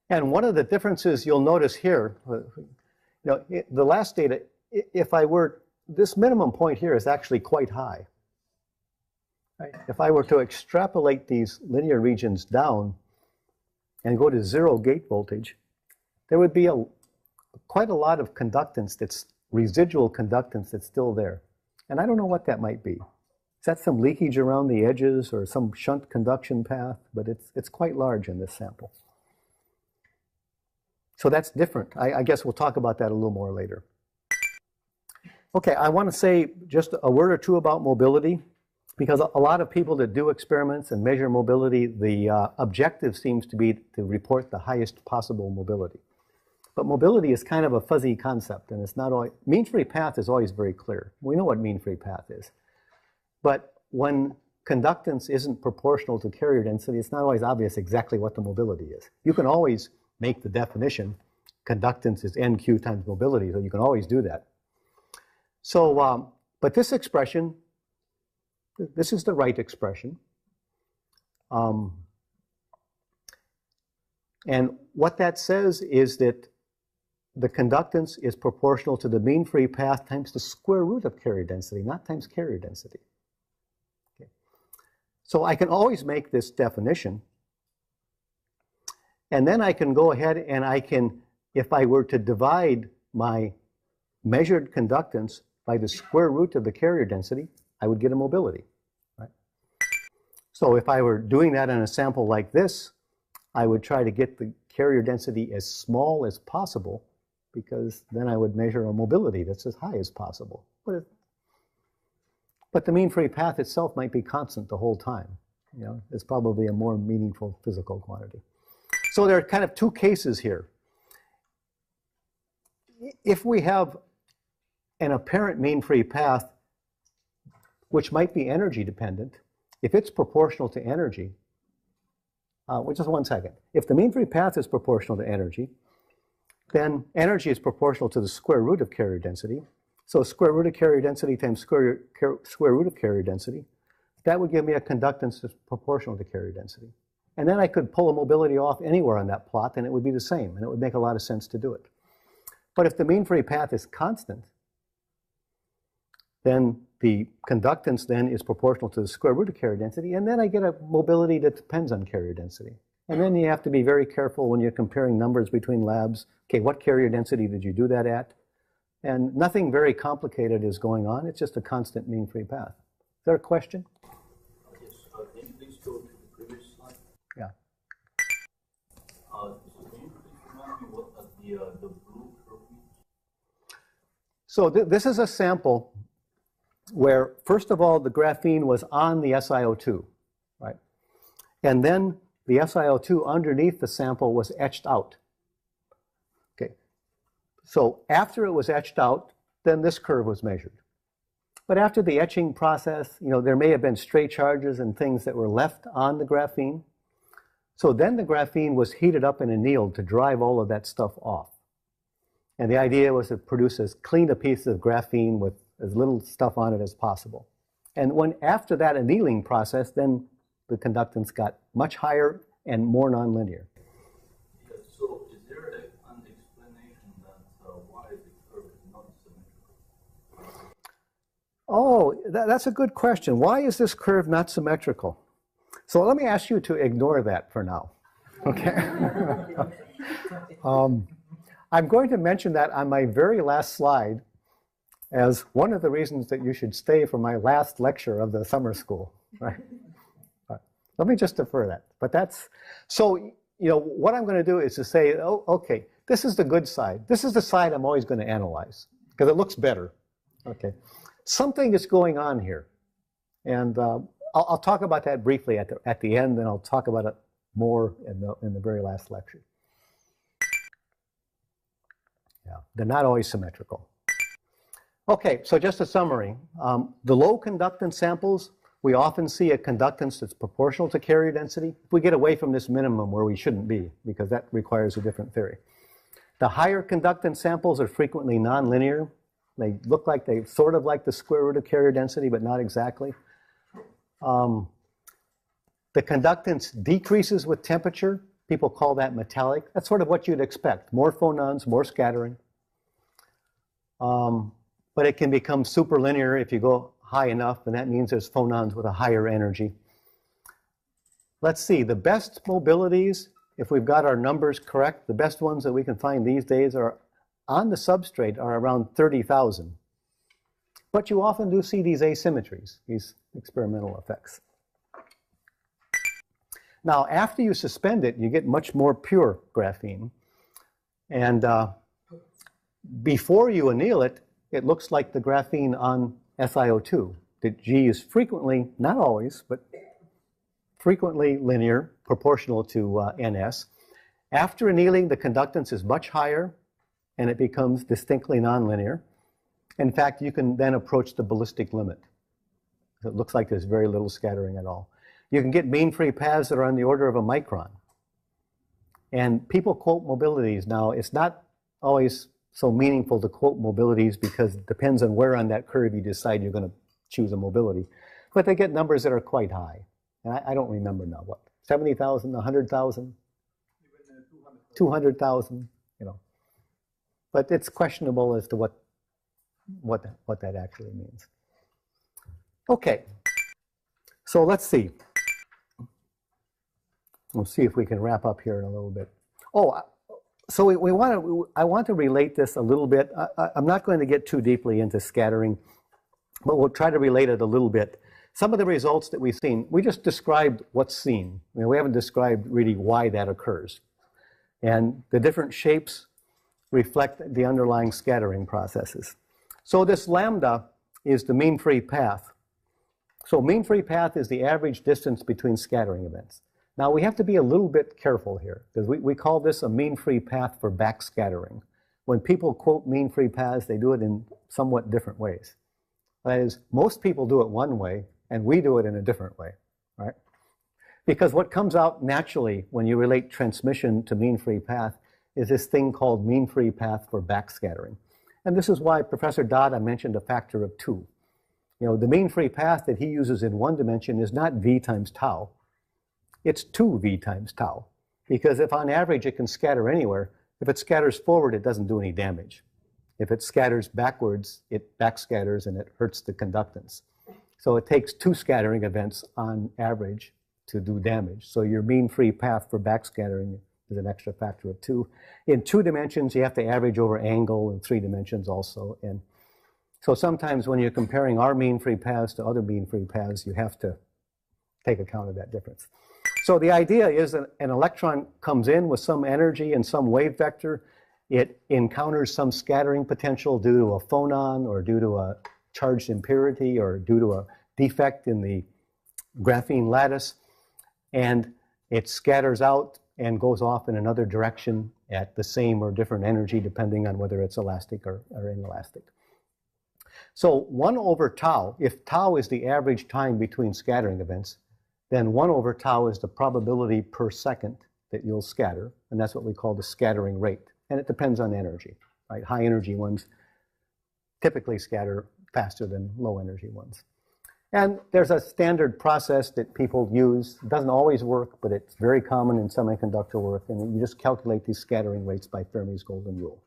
And one of the differences you'll notice here, the last data, this minimum point here is actually quite high. Right? If I were to extrapolate these linear regions down and go to 0 gate voltage, there would be quite a lot of conductance residual conductance that's still there. And I don't know what that might be. Is that some leakage around the edges or some shunt conduction path? But it's quite large in this sample. So that's different. I guess we'll talk about that a little more later. Okay, I want to say just a word or two about mobility, because a lot of people that do experiments and measure mobility, the objective seems to be to report the highest possible mobility. But mobility is kind of a fuzzy concept, and it's not always, mean free path is always very clear. We know what mean free path is. But when conductance isn't proportional to carrier density, it's not always obvious exactly what the mobility is. You can always make the definition, conductance is NQ times mobility, so you can always do that. So, but this expression, this is the right expression. And what that says is that the conductance is proportional to the mean free path times the square root of carrier density, not times carrier density. Okay. So I can always make this definition. And then I can go ahead and I can, if I were to divide my measured conductance by the square root of the carrier density, I would get a mobility. Right? So if I were doing that in a sample like this, I would try to get the carrier density as small as possible, because then I would measure a mobility that's as high as possible. But the mean free path itself might be constant the whole time. You know, it's probably a more meaningful physical quantity. So there are kind of two cases here. If we have an apparent mean free path, which might be energy dependent, if it's proportional to energy, just 1 second. If the mean free path is proportional to energy, then energy is proportional to the square root of carrier density. So square root of carrier density times square root of carrier density, that would give me a conductance that's proportional to carrier density. And then I could pull a mobility off anywhere on that plot, and it would be the same, and it would make a lot of sense to do it. But if the mean free path is constant, then the conductance then is proportional to the square root of carrier density, and then I get a mobility that depends on carrier density. And then you have to be very careful when you're comparing numbers between labs. Okay, what carrier density did you do that at? And nothing very complicated is going on. It's just a constant mean free path. Is there a question? Yes. Can you please go to the previous slide? Yeah. So can you please remind me what the blue curve means? So this is a sample where, first of all, the graphene was on the SiO2, right? And then the SiO2 underneath the sample was etched out. Okay. So after it was etched out, then this curve was measured. But after the etching process, you know, there may have been stray charges and things that were left on the graphene. So then the graphene was heated up and annealed to drive all of that stuff off. And the idea was to produce as clean a piece of graphene with as little stuff on it as possible. And when after that annealing process, then the conductance got much higher and more nonlinear. Yeah, so is there an explanation that why the curve is not symmetrical? Oh, that's a good question. Why is this curve not symmetrical? So let me ask you to ignore that for now. Okay. I'm going to mention that on my very last slide as one of the reasons that you should stay for my last lecture of the summer school, right? Let me just defer that. But that's, so, you know, what I'm going to do is to say, oh, okay, this is the good side. This is the side I'm always going to analyze because it looks better. Okay. Something is going on here. And I'll talk about that briefly at the end, and I'll talk about it more in the very last lecture. Yeah, they're not always symmetrical. Okay, so just a summary. The low conductance samples, we often see a conductance that's proportional to carrier density. If we get away from this minimum where we shouldn't be, because that requires a different theory. The higher conductance samples are frequently nonlinear. They look like they sort of like the square root of carrier density, but not exactly. The conductance decreases with temperature. People call that metallic. That's sort of what you'd expect. More phonons, more scattering. But it can become superlinear if you go high enough, and that means there's phonons with a higher energy. Let's see, the best mobilities, if we've got our numbers correct, the best ones that we can find these days are on the substrate are around 30,000. But you often do see these asymmetries, these experimental effects. Now, after you suspend it, you get much more pure graphene. And before you anneal it, it looks like the graphene on SiO2. The G is frequently, not always, but frequently linear, proportional to NS. After annealing, the conductance is much higher, and it becomes distinctly nonlinear. In fact, you can then approach the ballistic limit. It looks like there's very little scattering at all. You can get mean free paths that are on the order of a micron. And people quote mobilities. Now, it's not always so meaningful to quote mobilities because it depends on where on that curve you decide you're going to choose a mobility. But they get numbers that are quite high. And I don't remember now, what, 70,000, 100,000? 200,000, you know. But it's questionable as to what that actually means. Okay, so let's see. We'll see if we can wrap up here in a little bit. Oh, So I want to relate this a little bit. I'm not going to get too deeply into scattering, but we'll try to relate it a little bit. Some of the results that we've seen, we just described what's seen. I mean, we haven't described really why that occurs. And the different shapes reflect the underlying scattering processes. So this lambda is the mean free path. So mean free path is the average distance between scattering events. Now we have to be a little bit careful here, because we call this a mean free path for backscattering. When people quote mean free paths, they do it in somewhat different ways. That is, most people do it one way, and we do it in a different way, right? Because what comes out naturally when you relate transmission to mean free path is this thing called mean free path for backscattering. And this is why Professor Dada mentioned a factor of 2. You know, the mean free path that he uses in one dimension is not v times tau. It's 2v times tau. Because if on average it can scatter anywhere, if it scatters forward, it doesn't do any damage. If it scatters backwards, it backscatters and it hurts the conductance. So it takes 2 scattering events on average to do damage. So your mean free path for backscattering is an extra factor of 2. In 2 dimensions, you have to average over angle, in 3 dimensions also. And so sometimes when you're comparing our mean free paths to other mean free paths, you have to take account of that difference. So the idea is that an electron comes in with some energy and some wave vector. It encounters some scattering potential due to a phonon or due to a charged impurity or due to a defect in the graphene lattice. And it scatters out and goes off in another direction at the same or different energy, depending on whether it's elastic or inelastic. So 1 over tau, if tau is the average time between scattering events, then 1 over tau is the probability per second that you'll scatter, and that's what we call the scattering rate. And it depends on energy, right? High energy ones typically scatter faster than low energy ones. And there's a standard process that people use. It doesn't always work, but it's very common in semiconductor work, and you just calculate these scattering rates by Fermi's golden rule.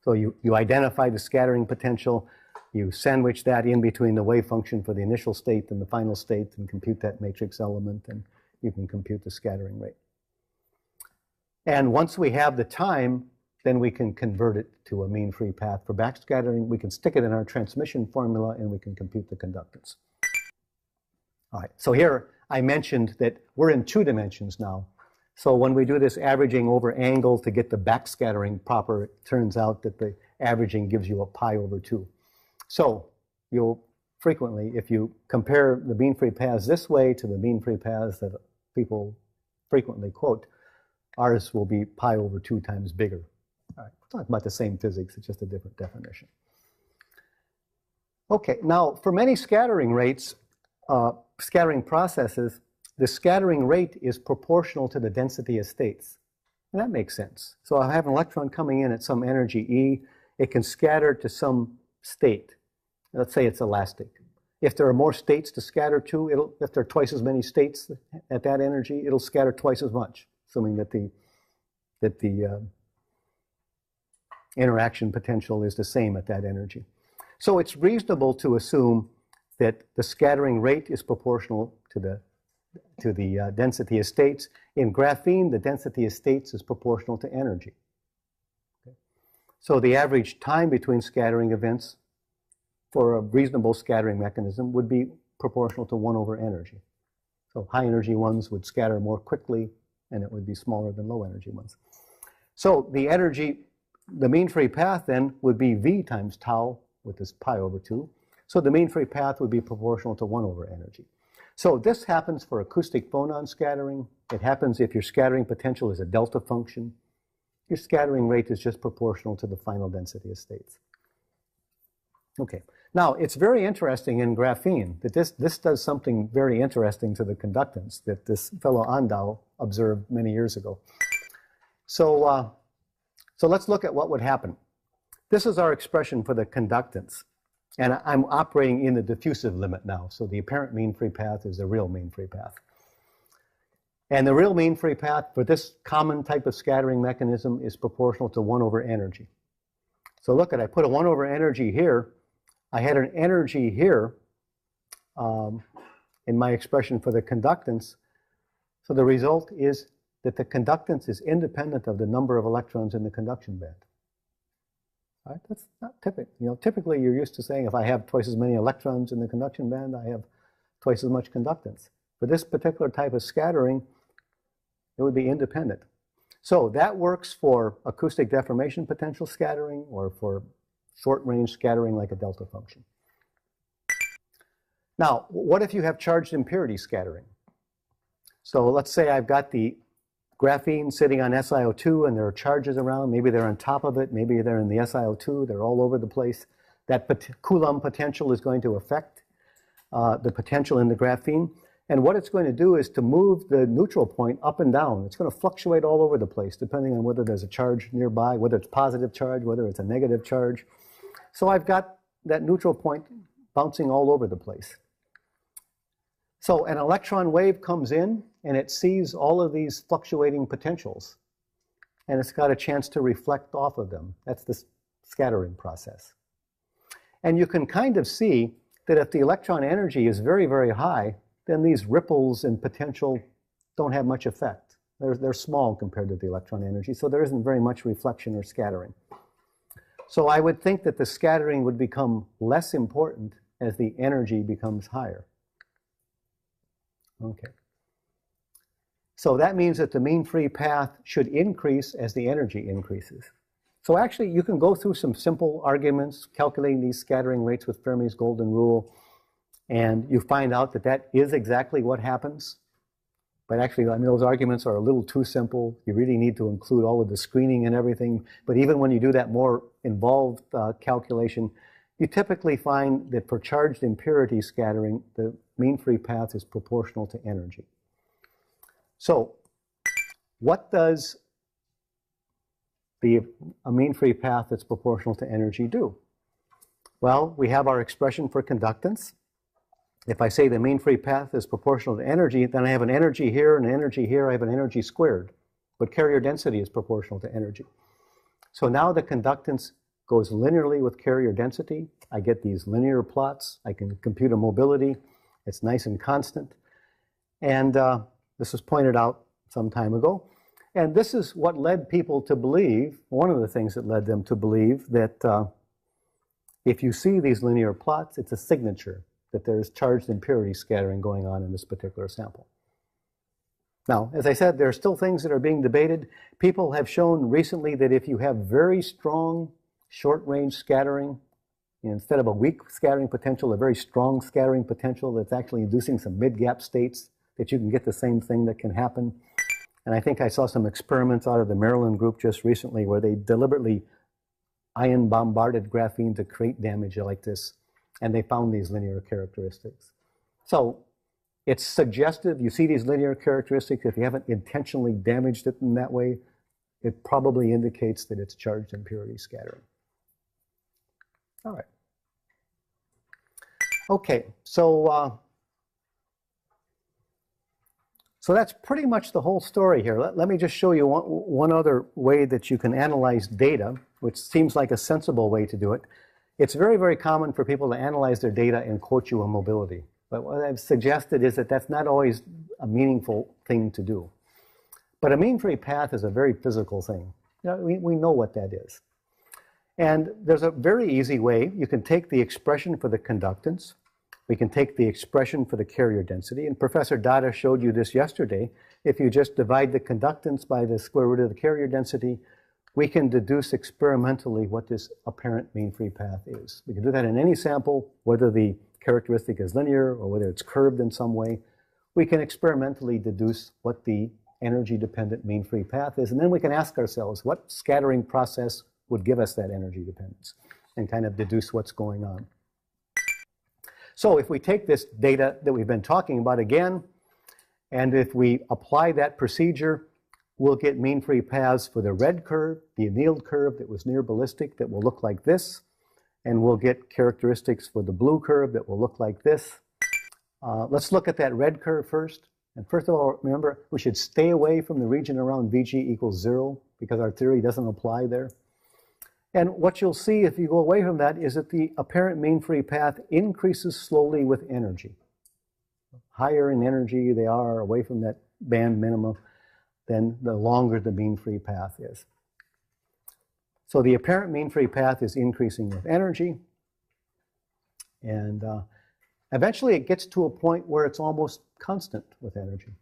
So you identify the scattering potential, you sandwich that in between the wave function for the initial state and the final state and compute that matrix element, and you can compute the scattering rate. And once we have the time, then we can convert it to a mean free path for backscattering. We can stick it in our transmission formula and we can compute the conductance. All right, so here I mentioned that we're in 2 dimensions now. So when we do this averaging over angle to get the backscattering proper, it turns out that the averaging gives you a pi over 2. So you'll frequently, if you compare the mean free paths this way to the mean free paths that people frequently quote, ours will be pi over 2 times bigger. All right, we're talking about the same physics, it's just a different definition. Okay, now for many scattering rates, scattering processes, the scattering rate is proportional to the density of states. And that makes sense. So I have an electron coming in at some energy E, it can scatter to some state. Let's say it's elastic. If there are more states to scatter to, if there are twice as many states at that energy, it'll scatter twice as much, assuming that the interaction potential is the same at that energy. So it's reasonable to assume that the scattering rate is proportional to the density of states. In graphene, the density of states is proportional to energy. Okay. So the average time between scattering events for a reasonable scattering mechanism would be proportional to 1 over energy. So high energy ones would scatter more quickly, and it would be smaller than low energy ones. So the mean free path then would be v times tau with this pi over 2. So the mean free path would be proportional to 1 over energy. So this happens for acoustic phonon scattering. It happens if your scattering potential is a delta function. Your scattering rate is just proportional to the final density of states. Okay, now it's very interesting in graphene that this does something very interesting to the conductance that this fellow Andau observed many years ago. So let's look at what would happen. This is our expression for the conductance. And I'm operating in the diffusive limit now. So the apparent mean free path is the real mean free path. And the real mean free path for this common type of scattering mechanism is proportional to 1 over energy. So look, I put a 1 over energy here. I had an energy here in my expression for the conductance. So the result is that the conductance is independent of the number of electrons in the conduction band. Right? That's not typical. You know, typically you're used to saying if I have twice as many electrons in the conduction band, I have twice as much conductance. For this particular type of scattering, it would be independent. So that works for acoustic deformation potential scattering or for short-range scattering like a delta function. Now, what if you have charged impurity scattering? So let's say I've got the graphene sitting on SiO2 and there are charges around. Maybe they're on top of it. Maybe they're in the SiO2. They're all over the place. That Coulomb potential is going to affect the potential in the graphene. And what it's going to do is to move the neutral point up and down. It's going to fluctuate all over the place depending on whether there's a charge nearby, whether it's positive charge, whether it's a negative charge. So I've got that neutral point bouncing all over the place. So an electron wave comes in and it sees all of these fluctuating potentials and it's got a chance to reflect off of them. That's the scattering process. And you can kind of see that if the electron energy is very, very high, then these ripples in potential don't have much effect. They're small compared to the electron energy, so there isn't very much reflection or scattering. So I would think that the scattering would become less important as the energy becomes higher. Okay. So that means that the mean free path should increase as the energy increases. So actually, you can go through some simple arguments, calculating these scattering rates with Fermi's golden rule, and you find out that that is exactly what happens. But actually, I mean, those arguments are a little too simple. You really need to include all of the screening and everything. But even when you do that more involved calculation, you typically find that for charged impurity scattering, the mean free path is proportional to energy. So what does a mean free path that's proportional to energy do? Well, we have our expression for conductance. If I say the mean free path is proportional to energy, then I have an energy here and an energy here. I have an energy squared. But carrier density is proportional to energy. So now the conductance goes linearly with carrier density. I get these linear plots. I can compute a mobility. It's nice and constant. And this was pointed out some time ago. And this is what led people to believe, one of the things that led them to believe that if you see these linear plots, it's a signature that there's charged impurity scattering going on in this particular sample. Now, as I said, there are still things that are being debated. People have shown recently that if you have very strong short-range scattering, instead of a weak scattering potential, a very strong scattering potential that's actually inducing some mid-gap states, that you can get the same thing that can happen. And I think I saw some experiments out of the Maryland group just recently where they deliberately ion-bombarded graphene to create damage like this, and they found these linear characteristics. So it's suggestive. You see these linear characteristics. If you haven't intentionally damaged it in that way, it probably indicates that it's charged impurity scattering. All right. Okay, so that's pretty much the whole story here. Let me just show you one other way that you can analyze data, which seems like a sensible way to do it. It's very, very common for people to analyze their data and quote you a mobility. But what I've suggested is that that's not always a meaningful thing to do. But a mean free path is a very physical thing. You know, we know what that is. And there's a very easy way. You can take the expression for the conductance. We can take the expression for the carrier density. And Professor Dada showed you this yesterday. If you just divide the conductance by the square root of the carrier density, we can deduce experimentally what this apparent mean free path is. We can do that in any sample, whether the characteristic is linear or whether it's curved in some way. We can experimentally deduce what the energy-dependent mean free path is. And then we can ask ourselves, what scattering process would give us that energy dependence, and kind of deduce what's going on. So if we take this data that we've been talking about again, and if we apply that procedure, we'll get mean free paths for the red curve, the annealed curve that was near ballistic that will look like this, and we'll get characteristics for the blue curve that will look like this. Let's look at that red curve first. And first of all, remember, we should stay away from the region around Vg equals 0 because our theory doesn't apply there. And what you'll see if you go away from that is that the apparent mean free path increases slowly with energy. Higher in energy they are, away from that band minimum, then the longer the mean free path is. So the apparent mean free path is increasing with energy, and eventually it gets to a point where it's almost constant with energy.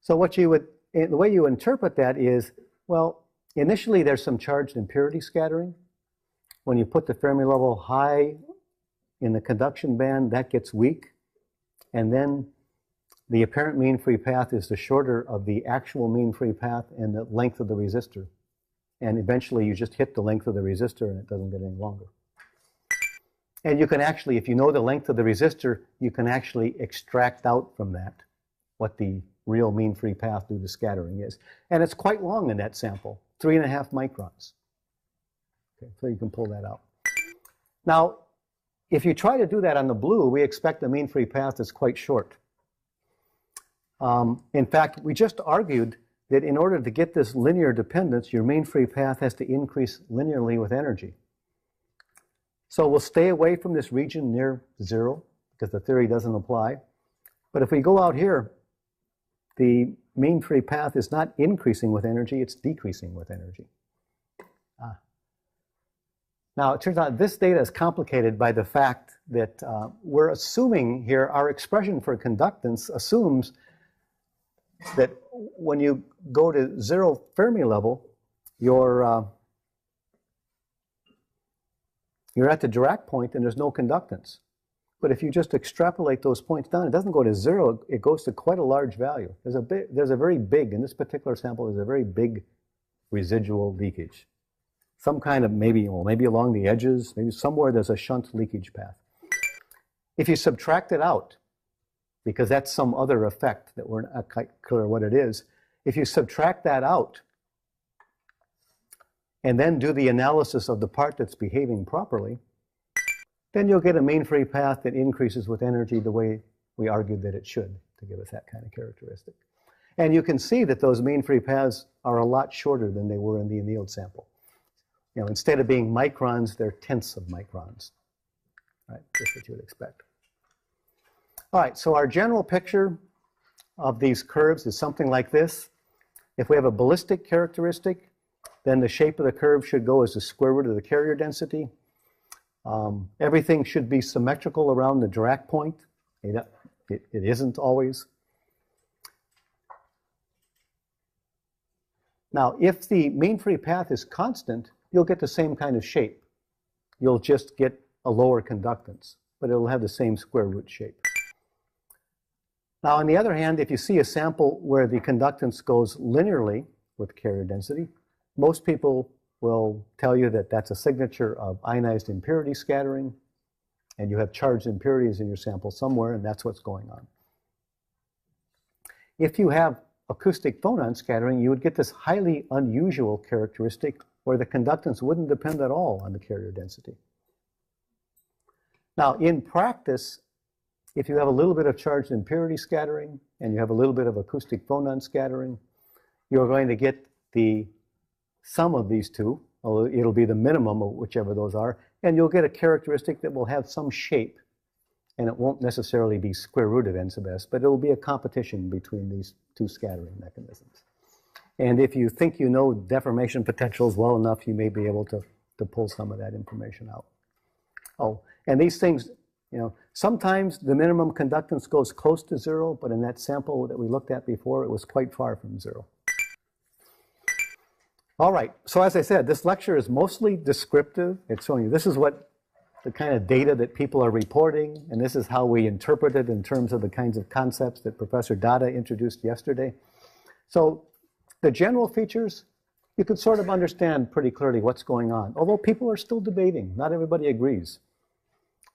So what you would, the way you interpret that is, well, initially there's some charged impurity scattering. When you put the Fermi level high in the conduction band, that gets weak, and then the apparent mean free path is the shorter of the actual mean free path and the length of the resistor. And eventually you just hit the length of the resistor and it doesn't get any longer. And you can actually, if you know the length of the resistor, you can actually extract out from that what the real mean free path due to scattering is. And it's quite long in that sample, 3.5 microns. Okay, so you can pull that out. Now, if you try to do that on the blue, we expect the mean free path is quite short. In fact, we just argued that in order to get this linear dependence, your mean free path has to increase linearly with energy. So we'll stay away from this region near 0 because the theory doesn't apply. But if we go out here, the mean free path is not increasing with energy, it's decreasing with energy. Now, it turns out this data is complicated by the fact that we're assuming here, our expression for conductance assumes that when you go to 0 Fermi level, you're at the Dirac point and there's no conductance. But if you just extrapolate those points down, it doesn't go to 0, it goes to quite a large value. There's a very big, in this particular sample, there's a very big residual leakage. Some kind of maybe along the edges, maybe somewhere there's a shunt leakage path. If you subtract it out, because that's some other effect that we're not quite clear what it is, if you subtract that out and then do the analysis of the part that's behaving properly, then you'll get a mean free path that increases with energy the way we argued that it should to give us that kind of characteristic. And you can see that those mean free paths are a lot shorter than they were in the annealed sample. You know, instead of being microns, they're tenths of microns. Right? That's what you would expect. All right, so our general picture of these curves is something like this. If we have a ballistic characteristic, then the shape of the curve should go as the square root of the carrier density. Everything should be symmetrical around the Dirac point. It isn't always. Now, if the mean free path is constant, you'll get the same kind of shape. You'll just get a lower conductance, but it'll have the same square root shape. Now, on the other hand, if you see a sample where the conductance goes linearly with carrier density, most people will tell you that that's a signature of ionized impurity scattering, and you have charged impurities in your sample somewhere, and that's what's going on. If you have acoustic phonon scattering, you would get this highly unusual characteristic where the conductance wouldn't depend at all on the carrier density. Now, in practice, if you have a little bit of charged impurity scattering and you have a little bit of acoustic phonon scattering, you're going to get the sum of these two. It'll be the minimum of whichever those are, and you'll get a characteristic that will have some shape, and it won't necessarily be square root of n sub s, but it'll be a competition between these two scattering mechanisms. And if you think you know deformation potentials well enough, you may be able to pull some of that information out. Oh, and these things, you know, sometimes the minimum conductance goes close to 0, but in that sample that we looked at before, it was quite far from 0. All right, so as I said, this lecture is mostly descriptive. It's showing you this is what the kind of data that people are reporting, and this is how we interpret it in terms of the kinds of concepts that Professor Dada introduced yesterday. So the general features, you can sort of understand pretty clearly what's going on, although people are still debating. Not everybody agrees.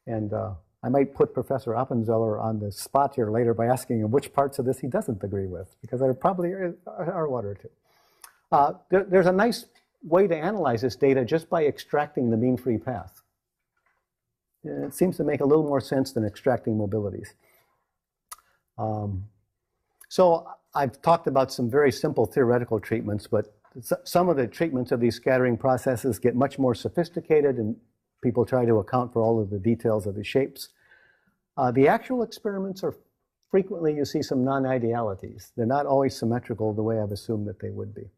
And I might put Professor Appenzeller on the spot here later by asking him which parts of this he doesn't agree with, because there probably are one or two. There's a nice way to analyze this data just by extracting the mean free path. It seems to make a little more sense than extracting mobilities. So I've talked about some very simple theoretical treatments, but some of the treatments of these scattering processes get much more sophisticated, and people try to account for all of the details of the shapes. The actual experiments are frequently you see some non-idealities. They're not always symmetrical the way I've assumed that they would be.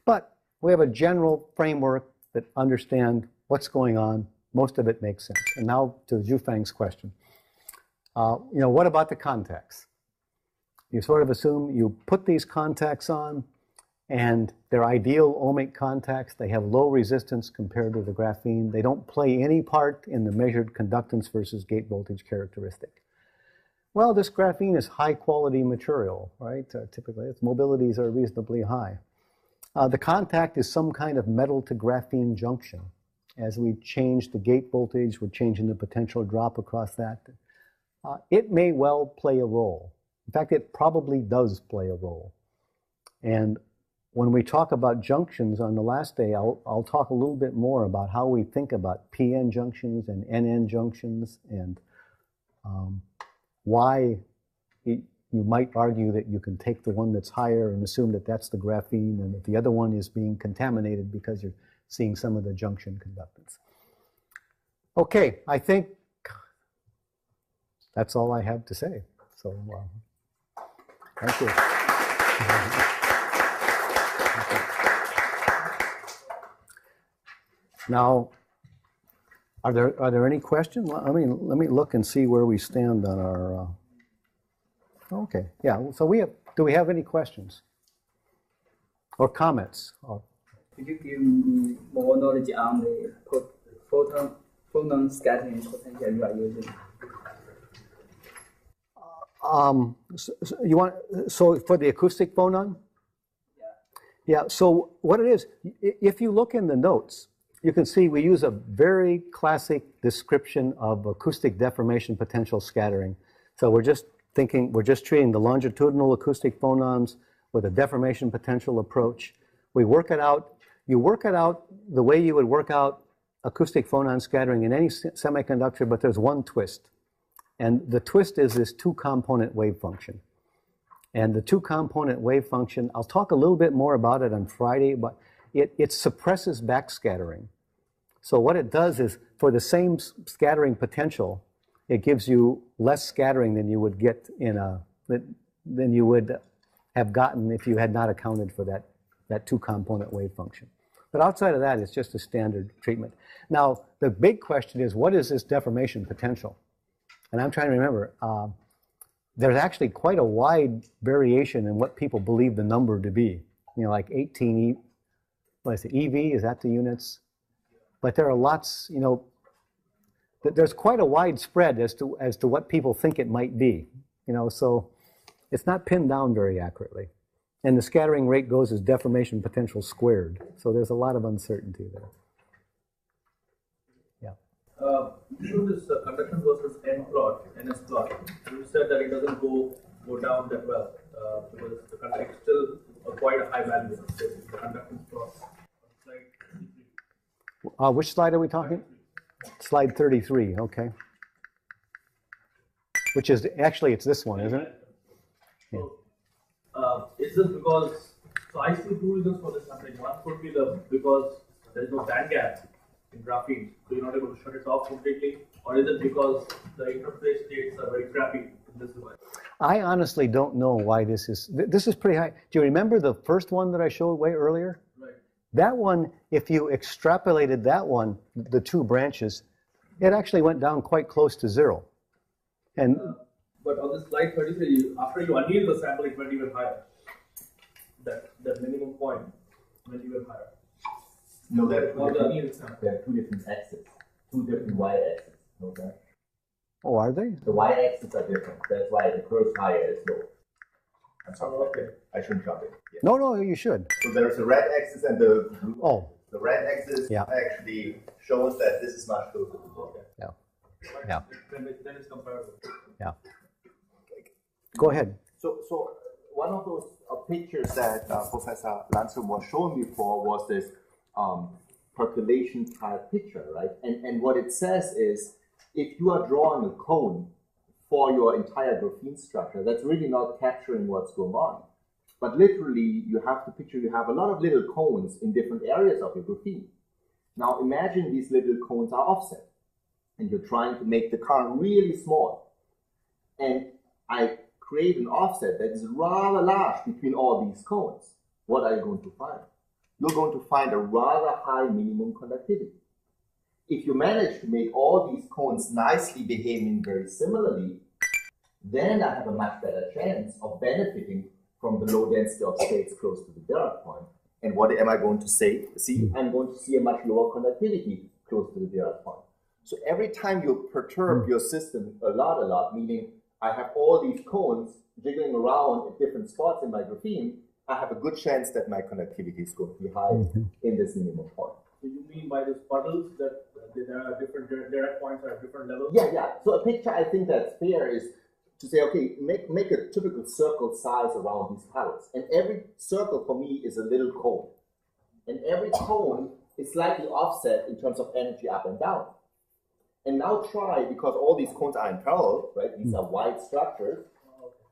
But we have a general framework that understand what's going on. Most of it makes sense. And now to Zhufang's question. What about the contacts? You sort of assume you put these contacts on, and they're ideal ohmic contacts. They have low resistance compared to the graphene. They don't play any part in the measured conductance versus gate voltage characteristic. Well, this graphene is high quality material, right? Typically, its mobilities are reasonably high. The contact is some kind of metal to graphene junction. As we change the gate voltage, we're changing the potential drop across that. It may well play a role. In fact, it probably does play a role. And when we talk about junctions on the last day, I'll talk a little bit more about how we think about PN junctions and NN junctions, and why you might argue that you can take the one that's higher and assume that that's the graphene, and that the other one is being contaminated because you're seeing some of the junction conductance. Okay, I think that's all I have to say. So, thank you. Now, are there any questions? I mean, let me look and see where we stand on our. Okay, yeah. So do we have any questions or comments? Could you give me more knowledge on the photon scattering potential you are using? So for the acoustic phonon? Yeah. So what it is, if you look in the notes, you can see we use a very classic description of acoustic deformation potential scattering. So we're just treating the longitudinal acoustic phonons with a deformation potential approach. We work it out. You work it out the way you would work out acoustic phonon scattering in any semiconductor, but there's one twist. And the twist is this two-component wave function. And the two-component wave function, I'll talk a little bit more about it on Friday, but it suppresses backscattering. So what it does is, for the same scattering potential, it gives you less scattering than you would get than you would have gotten if you had not accounted for that two-component wave function. But outside of that, it's just a standard treatment. Now, the big question is, what is this deformation potential? And I'm trying to remember. There's actually quite a wide variation in what people believe the number to be. Like 18 EV, is that the units? But there are lots, there's quite a wide spread as to what people think it might be. So it's not pinned down very accurately. And the scattering rate goes as deformation potential squared. So there's a lot of uncertainty there. Yeah. You showed this conduction versus NS plot. You said that it doesn't go down that well because the conduct still quite a high value. So the conductance plot. Which slide are we talking? Slide 33, okay. Which is, actually, it's this one, isn't it? Yeah. Is this because, so I see two reasons for this happening. One could be because there is no band gap in graphene, so you're not able to shut it off completely, or is it because the interface states are very crappy in this device? I honestly don't know why this is pretty high. Do you remember the first one that I showed way earlier? Right. That one, if you extrapolated that one, the two branches, it actually went down quite close to zero. And but on this slide 33, after you anneal the sample, it went even higher. That minimum point went even higher. No, there are two different axes, two different y-axes. Okay. oh, are they? The y-axes are different. That's why the curve higher is low. I'm sorry. Okay. I shouldn't jump in. Yeah. No, you should. So there's a red axis and the blue. Oh. The red axis actually shows that this is much closer to the blue. Yeah. Yeah. Then it's comparable. Yeah. Go ahead. So one of those pictures that Professor Landstrom was showing before was this percolation type picture, right? And what it says is, if you are drawing a cone for your entire graphene structure, that's really not capturing what's going on. But literally, you have to picture you have a lot of little cones in different areas of your graphene. Now imagine these little cones are offset, and you're trying to make the current really small. And I create an offset that is rather large between all these cones, what are you going to find? You're going to find a rather high minimum conductivity. If you manage to make all these cones nicely behaving very similarly, then I have a much better chance of benefiting from the low density of states close to the Dirac point. And what am I going to say? See, I'm going to see a much lower conductivity close to the Dirac point. So every time you perturb your system a lot, meaning I have all these cones jiggling around at different spots in my graphene, I have a good chance that my conductivity is going to be high in this minimum point. So you mean by those puddles that there are different Dirac points at different levels? Yeah. So a picture I think that's fair is to say, okay, make a typical circle size around these puddles. And every circle for me is a little cone. And every cone is slightly offset in terms of energy up and down. And now try, because all these cones are in parallel, right? These are wide structures.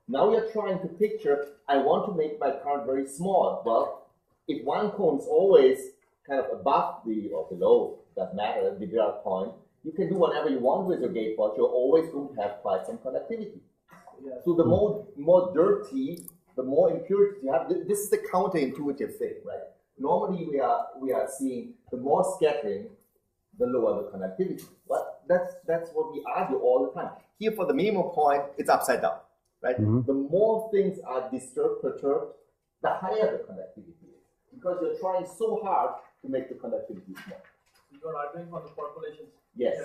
Now you're trying to picture, I want to make my current very small. Well, if one cone is always kind of above or below, doesn't matter, the Dirac point, you can do whatever you want with your gate fault. You're always going to have quite some conductivity. Yeah. So the more dirty, the more impurities you have. This is the counterintuitive thing, right? Normally we are seeing the more scattering, the lower the conductivity. But that's what we argue all the time. Here for the minimum point, it's upside down, right? The more things are disturbed, perturbed, the higher the conductivity is. Because you're trying so hard to make the conductivity small. You're arguing for the populations. Yes,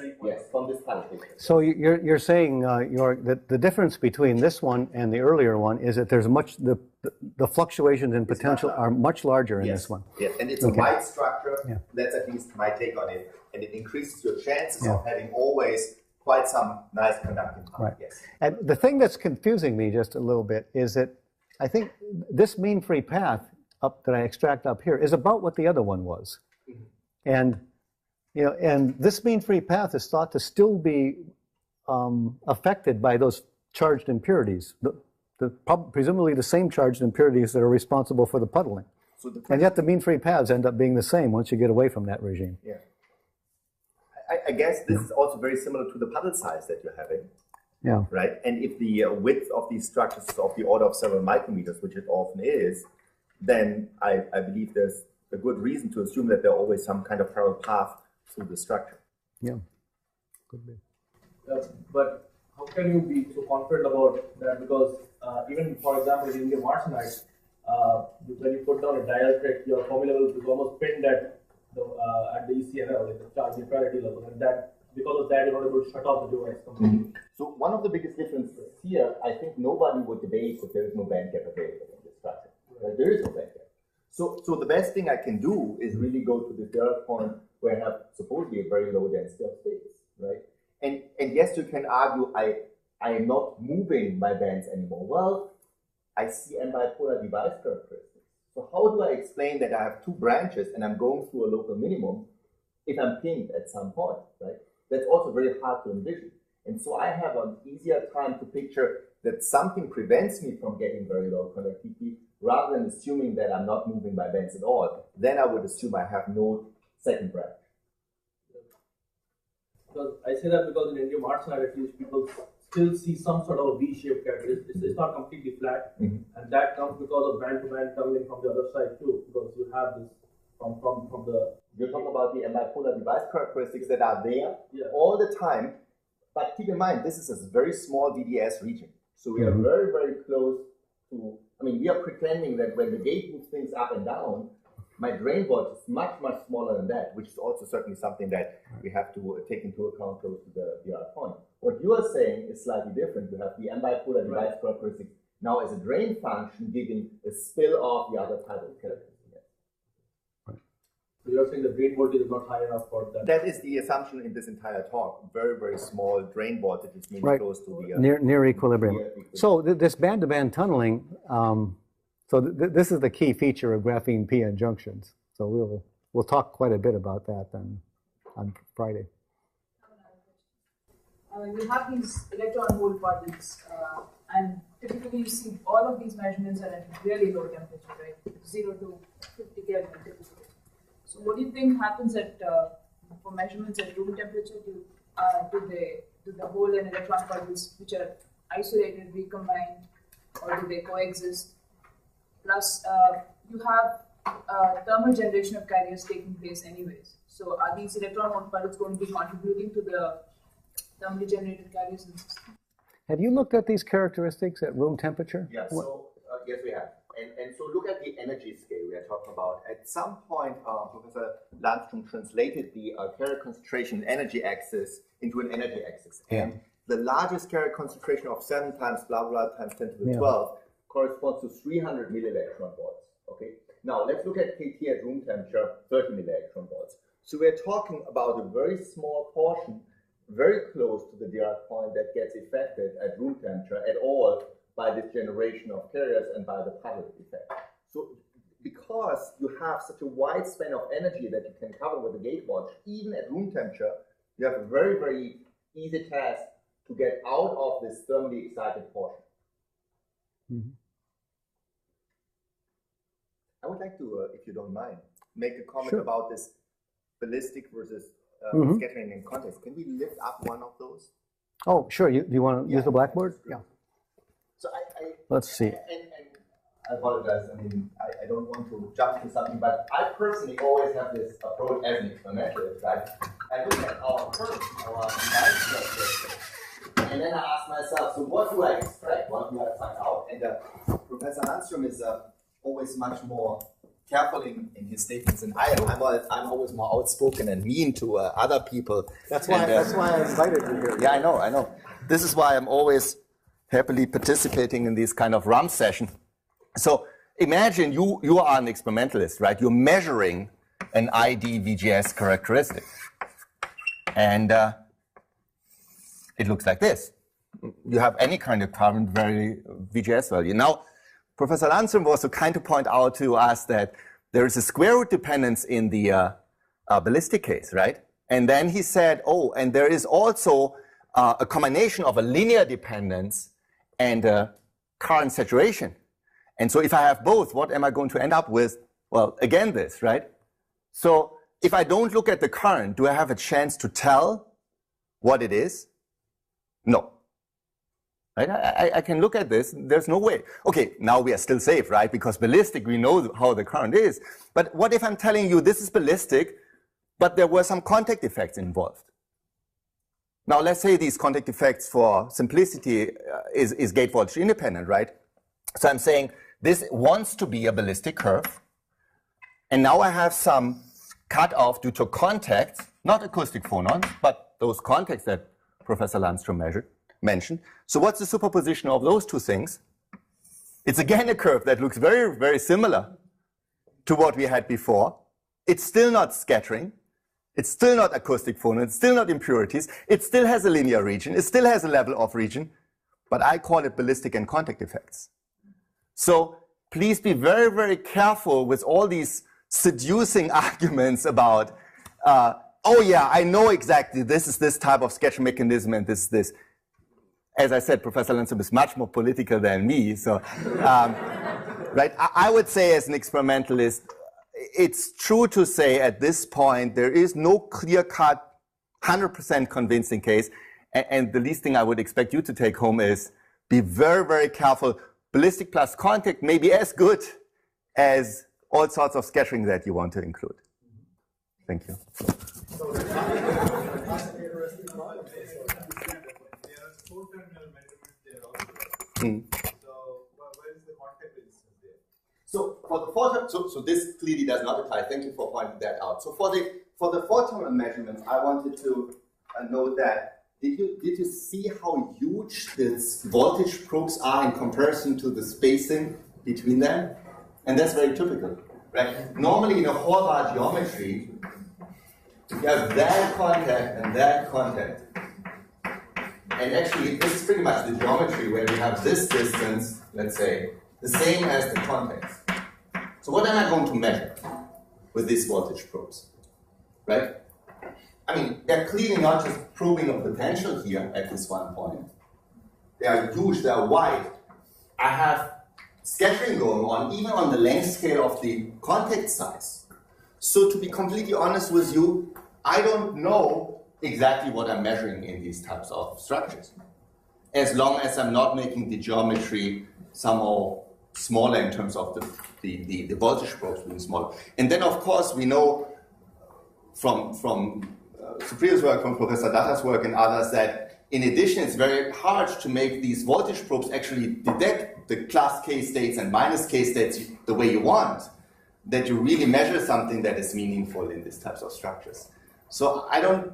from this kind of picture. So you're saying that the difference between this one and the earlier one is that there's the fluctuations in potential are much larger in this one. Yes, and it's a wide structure. Yeah. That's at least my take on it, and it increases your chances of having always quite some nice conducting power. Right. Yes. And the thing that's confusing me just a little bit is that I think this mean free path up that I extract up here is about what the other one was, and this mean free path is thought to still be affected by those charged impurities, presumably the same charged impurities that are responsible for the puddling. So and yet the mean free paths end up being the same once you get away from that regime. Yeah. I guess this is also very similar to the puddle size that you're having. Yeah. Right? And if the width of these structures is of the order of several micrometers, which it often is, then I believe there's a good reason to assume that there's always some kind of parallel path through the structure. Yeah, could be. But how can you be so confident about that? Because even, for example, in indium arsenide, when you put down a dielectric, your Fermi level is almost pinned at the ECNL, like the charge neutrality level, and that because of that, you're not able to shut off the device completely. So one of the biggest differences here, I think nobody would debate that there is no band gap available in this structure. Right? There is no band gap. So the best thing I can do is really go to the Dirac point where I have supposedly a very low density of states, right? And yes, you can argue I am not moving my bands anymore. Well, I see n bipolar device characteristics. So how do I explain that I have two branches and I'm going through a local minimum if I'm pinged at some point, right? That's also very hard to envision. And so I have an easier time to picture that something prevents me from getting very low conductivity rather than assuming that I'm not moving my bands at all. Then I would assume I have no second branch. Because I say that because in indium arsenide, at least people still see some sort of a V-shaped characteristic. It's not completely flat, and that comes because of band-to-band tunneling from the other side too. Because you have this from the. You're talking about the bipolar device characteristics that are there all the time. But keep in mind, this is a very small VDS region. So we are very, very close to, we are pretending that when the gate moves things up and down, my drain voltage is much, much smaller than that, which is also certainly something that we have to take into account close to the Dirac point. What you are saying is slightly different. You have the bipolar device characteristics now as a drain function giving a spill off the other type of characteristics. So you're saying the drain voltage is not high enough for that? That is the assumption in this entire talk. Very, very small drain voltage is maybe close to the... near equilibrium. So this band-to-band tunneling, this is the key feature of graphene p-n junctions. So we'll talk quite a bit about that then on Friday. You have these electron hole puddles, and typically you see all of these measurements are at really low temperature, right? 0 to 50 Kelvin typically. So what do you think happens for measurements at room temperature to the hole and electron puddles which are isolated, recombined, or do they coexist? Plus, you have thermal generation of carriers taking place anyways. So are these electron hole particles going to be contributing to the thermally generated carriers in the system? Have you looked at these characteristics at room temperature? Yeah, so yes, we have. And so look at the energy scale we are talking about. At some point, Professor Landstrom translated the carrier concentration energy axis into an energy axis. Yeah. And the largest carrier concentration of 7 times blah, blah, times 10 to the 12 corresponds to 300 millielectron volts. Okay. Now, let's look at KT at room temperature, 30 millielectron volts. So we're talking about a very small portion, very close to the Dirac point, that gets affected at room temperature at all by this generation of carriers and by the puddle effect. So because you have such a wide span of energy that you can cover with a gate watch, even at room temperature, you have a very, very easy task to get out of this thermally excited portion. Mm-hmm. I would like to, if you don't mind, make a comment Sure. about this ballistic versus scattering in context. Can we lift up one of those? Oh, sure. Do you want to use the blackboard? Yeah. So Let's see. And I apologize. I mean, I don't want to jump to something, but I personally always have this approach as an experimentalist, right? I look at our curve, our device structure, and then I ask myself, so what do I expect? What do I find out? And Professor Landstrom is always much more careful in his statements, and I'm always more outspoken and mean to other people. That's why I invited you here. Yeah, I know. This is why I'm always happily participating in these kind of RAM session. So imagine you are an experimentalist, right? You're measuring an ID VGS characteristic, and it looks like this. You have any kind of current VGS value. Now, Professor Landstrom was so kind to point out to us that there is a square root dependence in the ballistic case, right? And then he said, oh, and there is also a combination of a linear dependence and current saturation. And so if I have both, what am I going to end up with? Well, again, this, right? So if I don't look at the current, do I have a chance to tell what it is? No. Right? I can look at this, there's no way. Okay, now we are still safe, right? Because ballistic, we know how the current is. But what if I'm telling you this is ballistic, but there were some contact effects involved? Now, let's say these contact effects, for simplicity, is gate voltage independent, right? So I'm saying this wants to be a ballistic curve. And now I have some cutoff due to contacts, not acoustic phonons, but those contacts that Professor Landstrom mentioned. So what's the superposition of those two things? It's again a curve that looks very, very similar to what we had before. It's still not scattering. It's still not acoustic phonon. It's still not impurities. It still has a linear region. It still has a level of region. But I call it ballistic and contact effects. So please be very, very careful with all these seducing arguments about, oh yeah, I know exactly this is this type of scattering mechanism and this is this. As I said, Professor Landstrom is much more political than me. So, right, I would say as an experimentalist, it's true to say at this point there is no clear-cut, 100% convincing case. And the least thing I would expect you to take home is be very, very careful. Ballistic plus contact may be as good as all sorts of scattering that you want to include. Thank you. So for the four-term, so this clearly does not apply. Thank you for pointing that out. So for the four-terminal measurements, I wanted to note that did you see how huge these voltage probes are in comparison to the spacing between them? And that's very typical, right? Normally in a Horvath geometry, you have that contact and that contact. And actually, this is pretty much the geometry where we have this distance, let's say, the same as the contacts. So what am I going to measure with these voltage probes, right? I mean, they're clearly not just probing a potential here at this one point. They are huge, they are wide. I have scattering going on, even on the length scale of the contact size. So to be completely honest with you, I don't know exactly what I'm measuring in these types of structures. as long as I'm not making the geometry somehow smaller in terms of the voltage probes being smaller. And then, of course, we know from Supriya's work, from Professor Datta's work and others, that in addition, it's very hard to make these voltage probes actually detect the plus K states and minus K states the way you want, that you really measure something that is meaningful in these types of structures. So I don't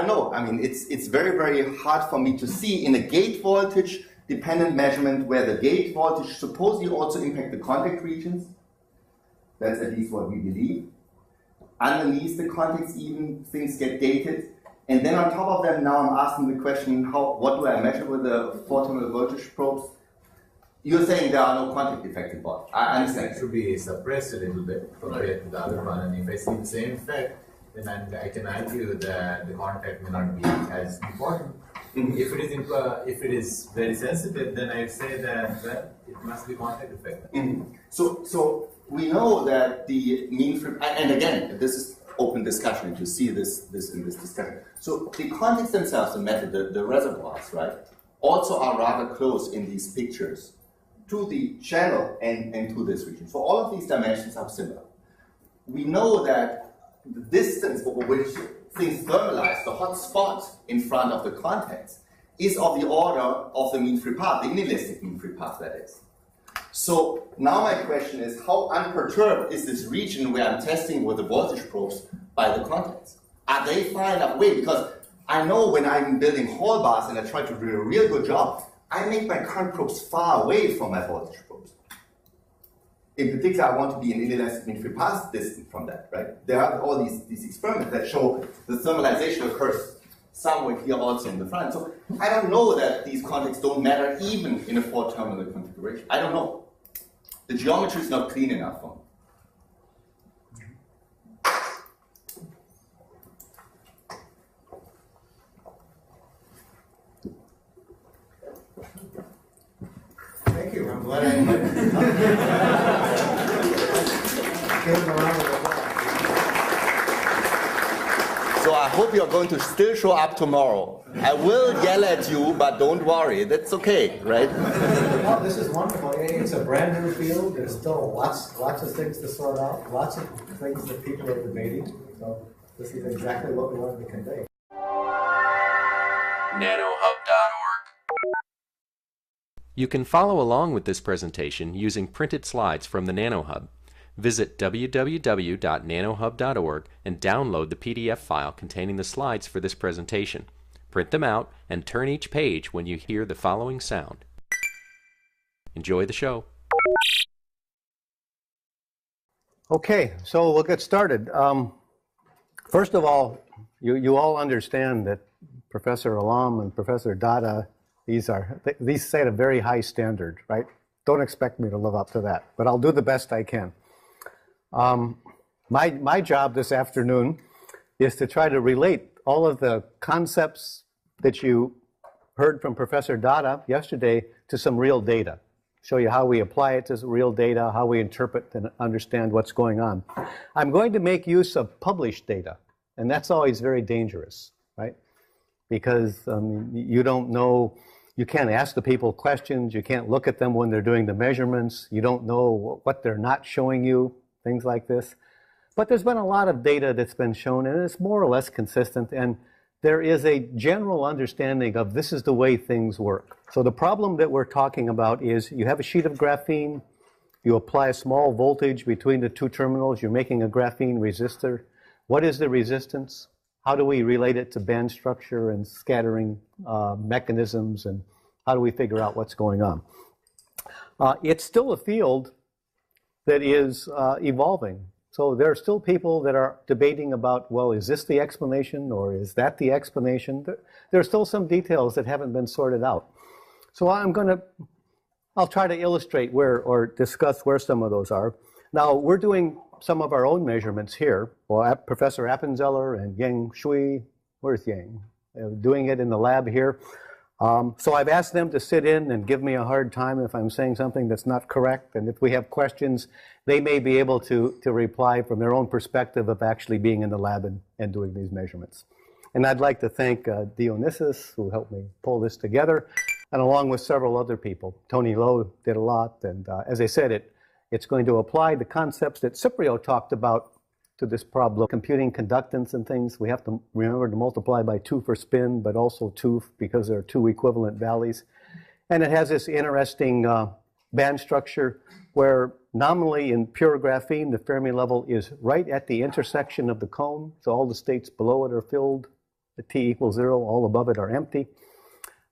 know. I mean, it's very, very hard for me to see in a gate voltage dependent measurement where the gate voltage supposedly also impact the contact regions. That's at least what we believe. Underneath the contacts even, things get dated. And then on top of that, now I'm asking the question, what do I measure with the 4-terminal voltage probes? You're saying there are no contact effects involved. I understand. It should be suppressed a little bit compared to the other one. And if I see the same effect, then I can argue that the contact may not be as important. Mm-hmm. If it is very sensitive, then I say that it must be contact effect. Mm-hmm. So we know that the mean free, and again, this is open discussion. You see this in this discussion. So the contacts themselves, the metal, the reservoirs, right, also are rather close in these pictures to the channel and to this region. So all of these dimensions are similar. We know that the distance over which things thermalize, the hot spot in front of the contacts, is of the order of the mean free path, the inelastic mean free path, that is. So now my question is, how unperturbed is this region where I'm testing with the voltage probes by the contacts? Are they far enough away? Because I know when I'm building hall bars and I try to do a real good job, I make my current probes far away from my voltage probes. In particular, I want to be an inelastic mean free path distant from that, right? There are all these experiments that show the thermalization occurs somewhere here also in the front. So I don't know that these contacts don't matter even in a 4-terminal configuration. I don't know. The geometry is not clean enough for me. Thank you. I'm glad I came around with that. So I hope you're going to still show up tomorrow. I will yell at you, but don't worry. That's okay, right? Well, this is wonderful. It's a brand new field. There's still lots of things to sort out, lots of things that people are debating. So this is exactly what we wanted to convey. nanohub.org. You can follow along with this presentation using printed slides from the NanoHub. Visit www.nanohub.org and download the PDF file containing the slides for this presentation. Print them out and turn each page when you hear the following sound. Enjoy the show. Okay, so we'll get started. First of all, you all understand that Professor Alam and Professor Datta, these set a very high standard, right? Don't expect me to live up to that, but I'll do the best I can. My job this afternoon is to try to relate all of the concepts that you heard from Professor Datta yesterday to some real data. Show you how we apply it to real data, how we interpret and understand what's going on. I'm going to make use of published data, and that's always very dangerous, right? Because you don't know, you can't ask the people questions, you can't look at them when they're doing the measurements, you don't know what they're not showing you, things like this. But there's been a lot of data that's been shown, and it's more or less consistent, and there is a general understanding of this is the way things work. So the problem that we're talking about is you have a sheet of graphene, you apply a small voltage between the two terminals, you're making a graphene resistor. What is the resistance? How do we relate it to band structure and scattering mechanisms, and how do we figure out what's going on? It's still a field that is evolving. So there are still people that are debating about, well, is this the explanation or is that the explanation? There are still some details that haven't been sorted out. So I'll try to illustrate or discuss where some of those are. Now, we're doing some of our own measurements here. Well, Professor Appenzeller and Yang Shui, where's Yang? Doing it in the lab here. So I've asked them to sit in and give me a hard time if I'm saying something that's not correct. And if we have questions, they may be able to reply from their own perspective of actually being in the lab and doing these measurements. And I'd like to thank Dionysus, who helped me pull this together. and along with several other people. Tony Lowe did a lot, and as I said, it's going to apply the concepts that Cyprio talked about to this problem. Computing conductance and things, we have to remember to multiply by 2 for spin, but also 2 because there are 2 equivalent values. And it has this interesting band structure where nominally in pure graphene, the Fermi level is right at the intersection of the cone. So all the states below it are filled. At T equals 0, all above it are empty.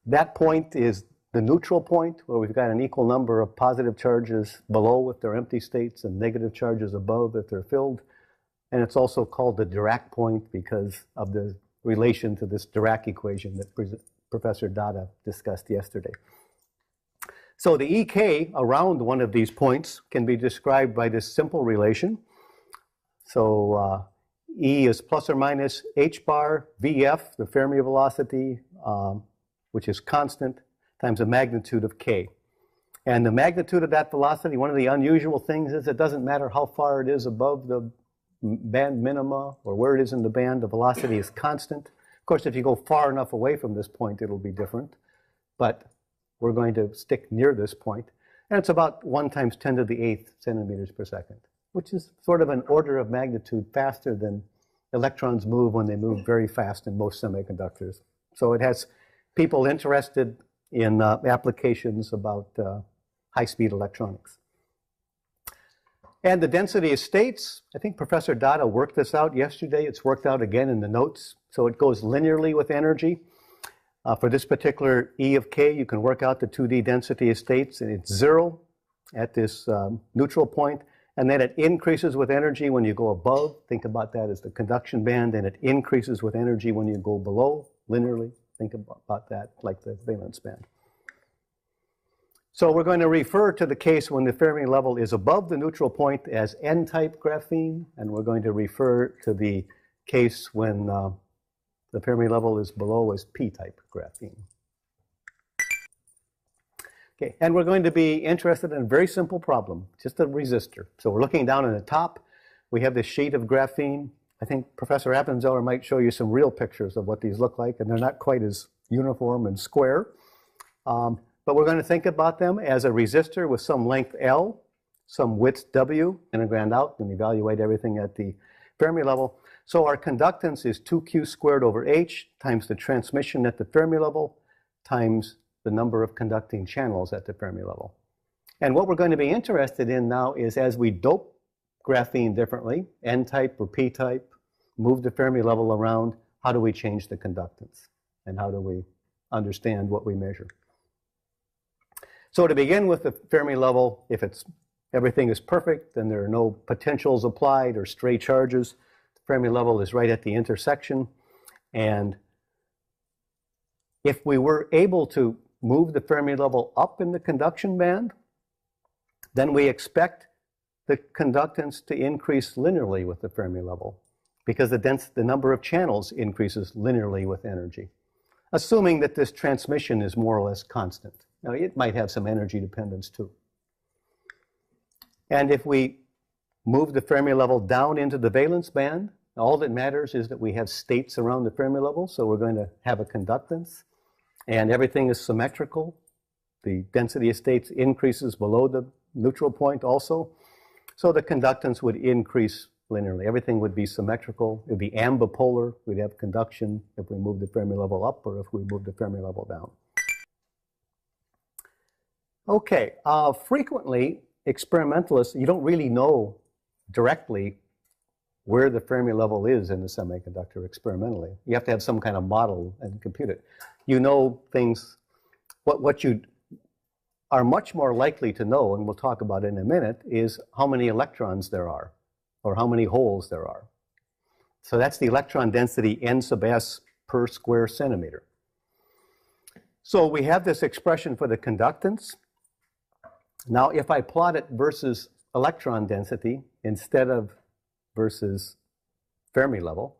That point is the neutral point, where we've got an equal number of positive charges below if they're empty states and negative charges above if they're filled. And it's also called the Dirac point because of the relation to this Dirac equation that Professor Dada discussed yesterday. So the EK around one of these points can be described by this simple relation. So E is plus or minus h bar VF, the Fermi velocity, which is constant, times the magnitude of K. And the magnitude of that velocity, one of the unusual things is it doesn't matter how far it is above the band minima or where it is in the band, the velocity is constant. Of course, if you go far enough away from this point, it'll be different. But we're going to stick near this point. And it's about 1 times 10 to the 8th centimeters per second, which is sort of an order of magnitude faster than electrons move when they move very fast in most semiconductors. So it has people interested in applications about high-speed electronics. And the density of states, I think Professor Dada worked this out yesterday. It's worked out again in the notes. So it goes linearly with energy. For this particular E of K, you can work out the 2D density of states, and it's 0 at this neutral point. And then it increases with energy when you go above. Think about that as the conduction band, and it increases with energy when you go below, linearly. Think about that like the valence band. So we're going to refer to the case when the Fermi level is above the neutral point as N-type graphene, and we're going to refer to the case when the Fermi level is below as P-type graphene. Okay, and we're going to be interested in a very simple problem, just a resistor. So we're looking down on the top. We have this sheet of graphene. I think Professor Appenzeller might show you some real pictures of what these look like, and they're not quite as uniform and square. But we're going to think about them as a resistor with some length L, some width W, and ground out, and evaluate everything at the Fermi level. So our conductance is 2q squared over h times the transmission at the Fermi level times the number of conducting channels at the Fermi level. And what we're going to be interested in now is as we dope graphene differently, N-type or P-type, move the Fermi level around, how do we change the conductance? And how do we understand what we measure? So to begin with the Fermi level, if everything is perfect, then there are no potentials applied or stray charges. The Fermi level is right at the intersection. And if we were able to move the Fermi level up in the conduction band, then we expect the conductance to increase linearly with the Fermi level because the number of channels increases linearly with energy, assuming that this transmission is more or less constant. Now, it might have some energy dependence too. And if we move the Fermi level down into the valence band, all that matters is that we have states around the Fermi level, so we're going to have a conductance, and everything is symmetrical. The density of states increases below the neutral point also, so the conductance would increase linearly. Everything would be symmetrical. It would be ambipolar. We'd have conduction if we move the Fermi level up or if we move the Fermi level down. Okay, frequently experimentalists, you don't really know directly where the Fermi level is in the semiconductor experimentally. You have to have some kind of model and compute it. You know things, what you are much more likely to know, and we'll talk about it in a minute, is how many electrons there are, or how many holes there are. So that's the electron density N sub s per square centimeter. So we have this expression for the conductance. Now, if I plot it versus electron density instead of versus Fermi level,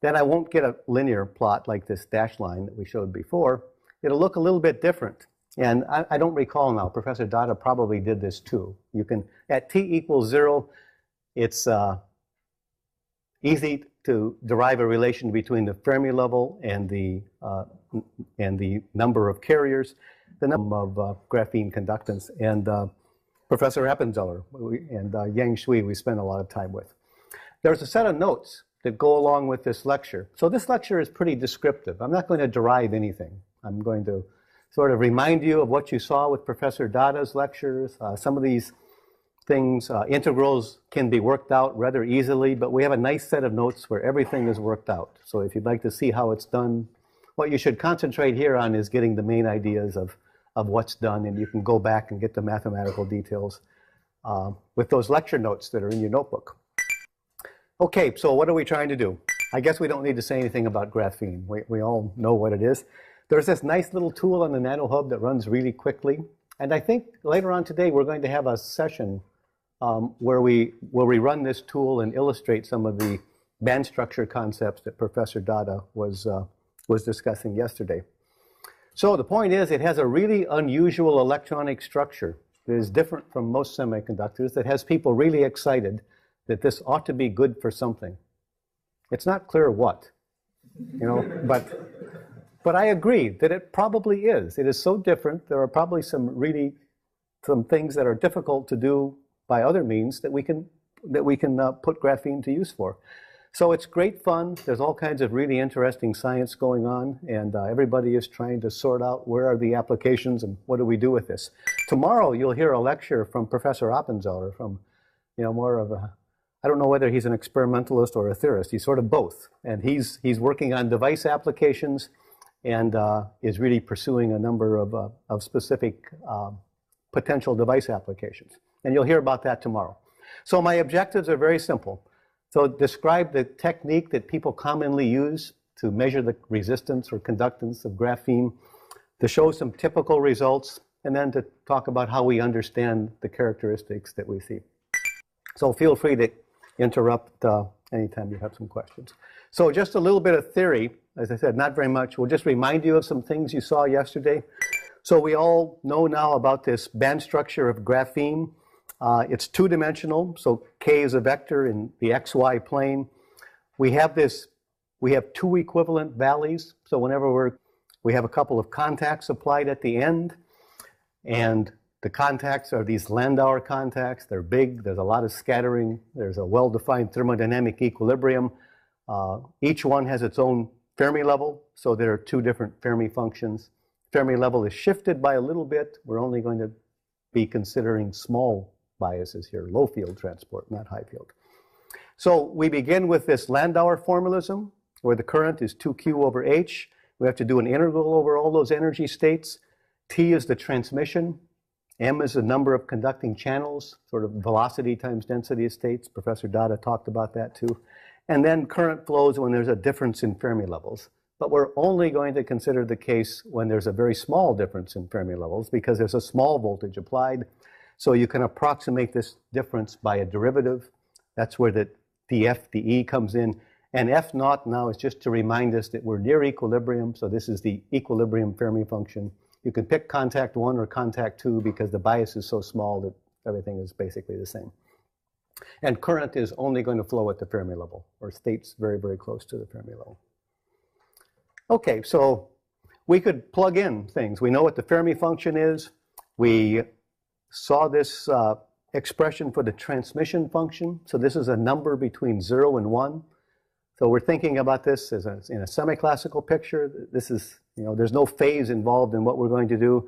then I won't get a linear plot like this dashed line that we showed before. It'll look a little bit different. And I don't recall now. Professor Dada probably did this too. You can, at t equals 0, it's easy to derive a relation between the Fermi level and the number of carriers, the number of graphene conductance, and Professor Appenzeller and Yang Shui we spent a lot of time with. There's a set of notes that go along with this lecture. So this lecture is pretty descriptive. I'm not going to derive anything. I'm going to sort of remind you of what you saw with Professor Dada's lectures. Some of these things, integrals can be worked out rather easily, but we have a nice set of notes where everything is worked out. So if you'd like to see how it's done, what you should concentrate here on is getting the main ideas of what's done, and you can go back and get the mathematical details with those lecture notes that are in your notebook. Okay, so what are we trying to do? I guess we don't need to say anything about graphene. We all know what it is. There's this nice little tool on the NanoHub that runs really quickly. And I think later on today we're going to have a session where we run this tool and illustrate some of the band structure concepts that Professor Dada was discussing yesterday. So the point is, it has a really unusual electronic structure that is different from most semiconductors, that has people really excited that this ought to be good for something. It's not clear what, but I agree that it probably is. It is so different. There are probably some things that are difficult to do by other means that we can put graphene to use for. So it's great fun. There's all kinds of really interesting science going on, and everybody is trying to sort out where are the applications and what do we do with this. Tomorrow you'll hear a lecture from Professor Appenzeller, from more of a, I don't know whether he's an experimentalist or a theorist. He's sort of both, and he's working on device applications and is really pursuing a number of specific potential device applications. And you'll hear about that tomorrow. So my objectives are very simple. So describe the technique that people commonly use to measure the resistance or conductance of graphene, to show some typical results, and then to talk about how we understand the characteristics that we see. So feel free to interrupt anytime you have some questions. So just a little bit of theory. As I said, not very much. We'll just remind you of some things you saw yesterday. So we all know now about this band structure of graphene. It's two-dimensional, so K is a vector in the XY plane. We have two equivalent valleys. So whenever we have a couple of contacts applied at the end, and the contacts are these Landauer contacts. They're big. There's a lot of scattering. There's a well-defined thermodynamic equilibrium. Each one has its own Fermi level, so there are two different Fermi functions. Fermi level is shifted by a little bit. We're only going to be considering small biases here, low field transport, not high field. So we begin with this Landauer formalism, where the current is 2Q over H. We have to do an integral over all those energy states. T is the transmission. M is the number of conducting channels, sort of velocity times density of states. Professor Dada talked about that too. And then current flows when there's a difference in Fermi levels. But we're only going to consider the case when there's a very small difference in Fermi levels, because there's a small voltage applied. So you can approximate this difference by a derivative. That's where the dF, dE comes in. And F naught now is just to remind us that we're near equilibrium. So this is the equilibrium Fermi function. You can pick contact 1 or contact 2 because the bias is so small that everything is basically the same. And current is only going to flow at the Fermi level, or states very, very close to the Fermi level. Okay, so we could plug in things. We know what the Fermi function is. We saw this expression for the transmission function. So this is a number between 0 and 1. So we're thinking about this as in a semi-classical picture. This is, there's no phase involved in what we're going to do.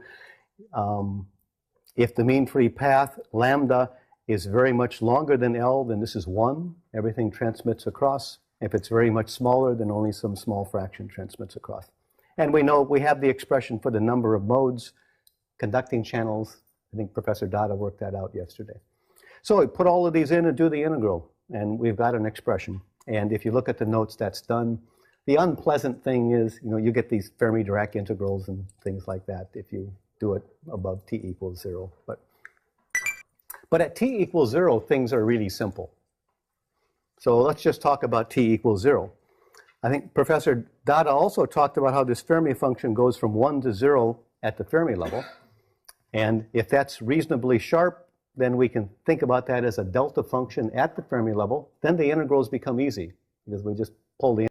If the mean free path, lambda, is very much longer than L, then this is 1. Everything transmits across. If it's very much smaller, then only some small fraction transmits across. And we know we have the expression for the number of modes, conducting channels. I think Professor Dada worked that out yesterday. So we put all of these in and do the integral, and we've got an expression. And if you look at the notes, that's done. The unpleasant thing is, you get these Fermi-Dirac integrals and things like that if you do it above t equals 0. But at t equals 0, things are really simple. So let's just talk about t equals 0. I think Professor Dada also talked about how this Fermi function goes from 1 to 0 at the Fermi level. And if that's reasonably sharp, then we can think about that as a delta function at the Fermi level. Then the integrals become easy. because we just pull the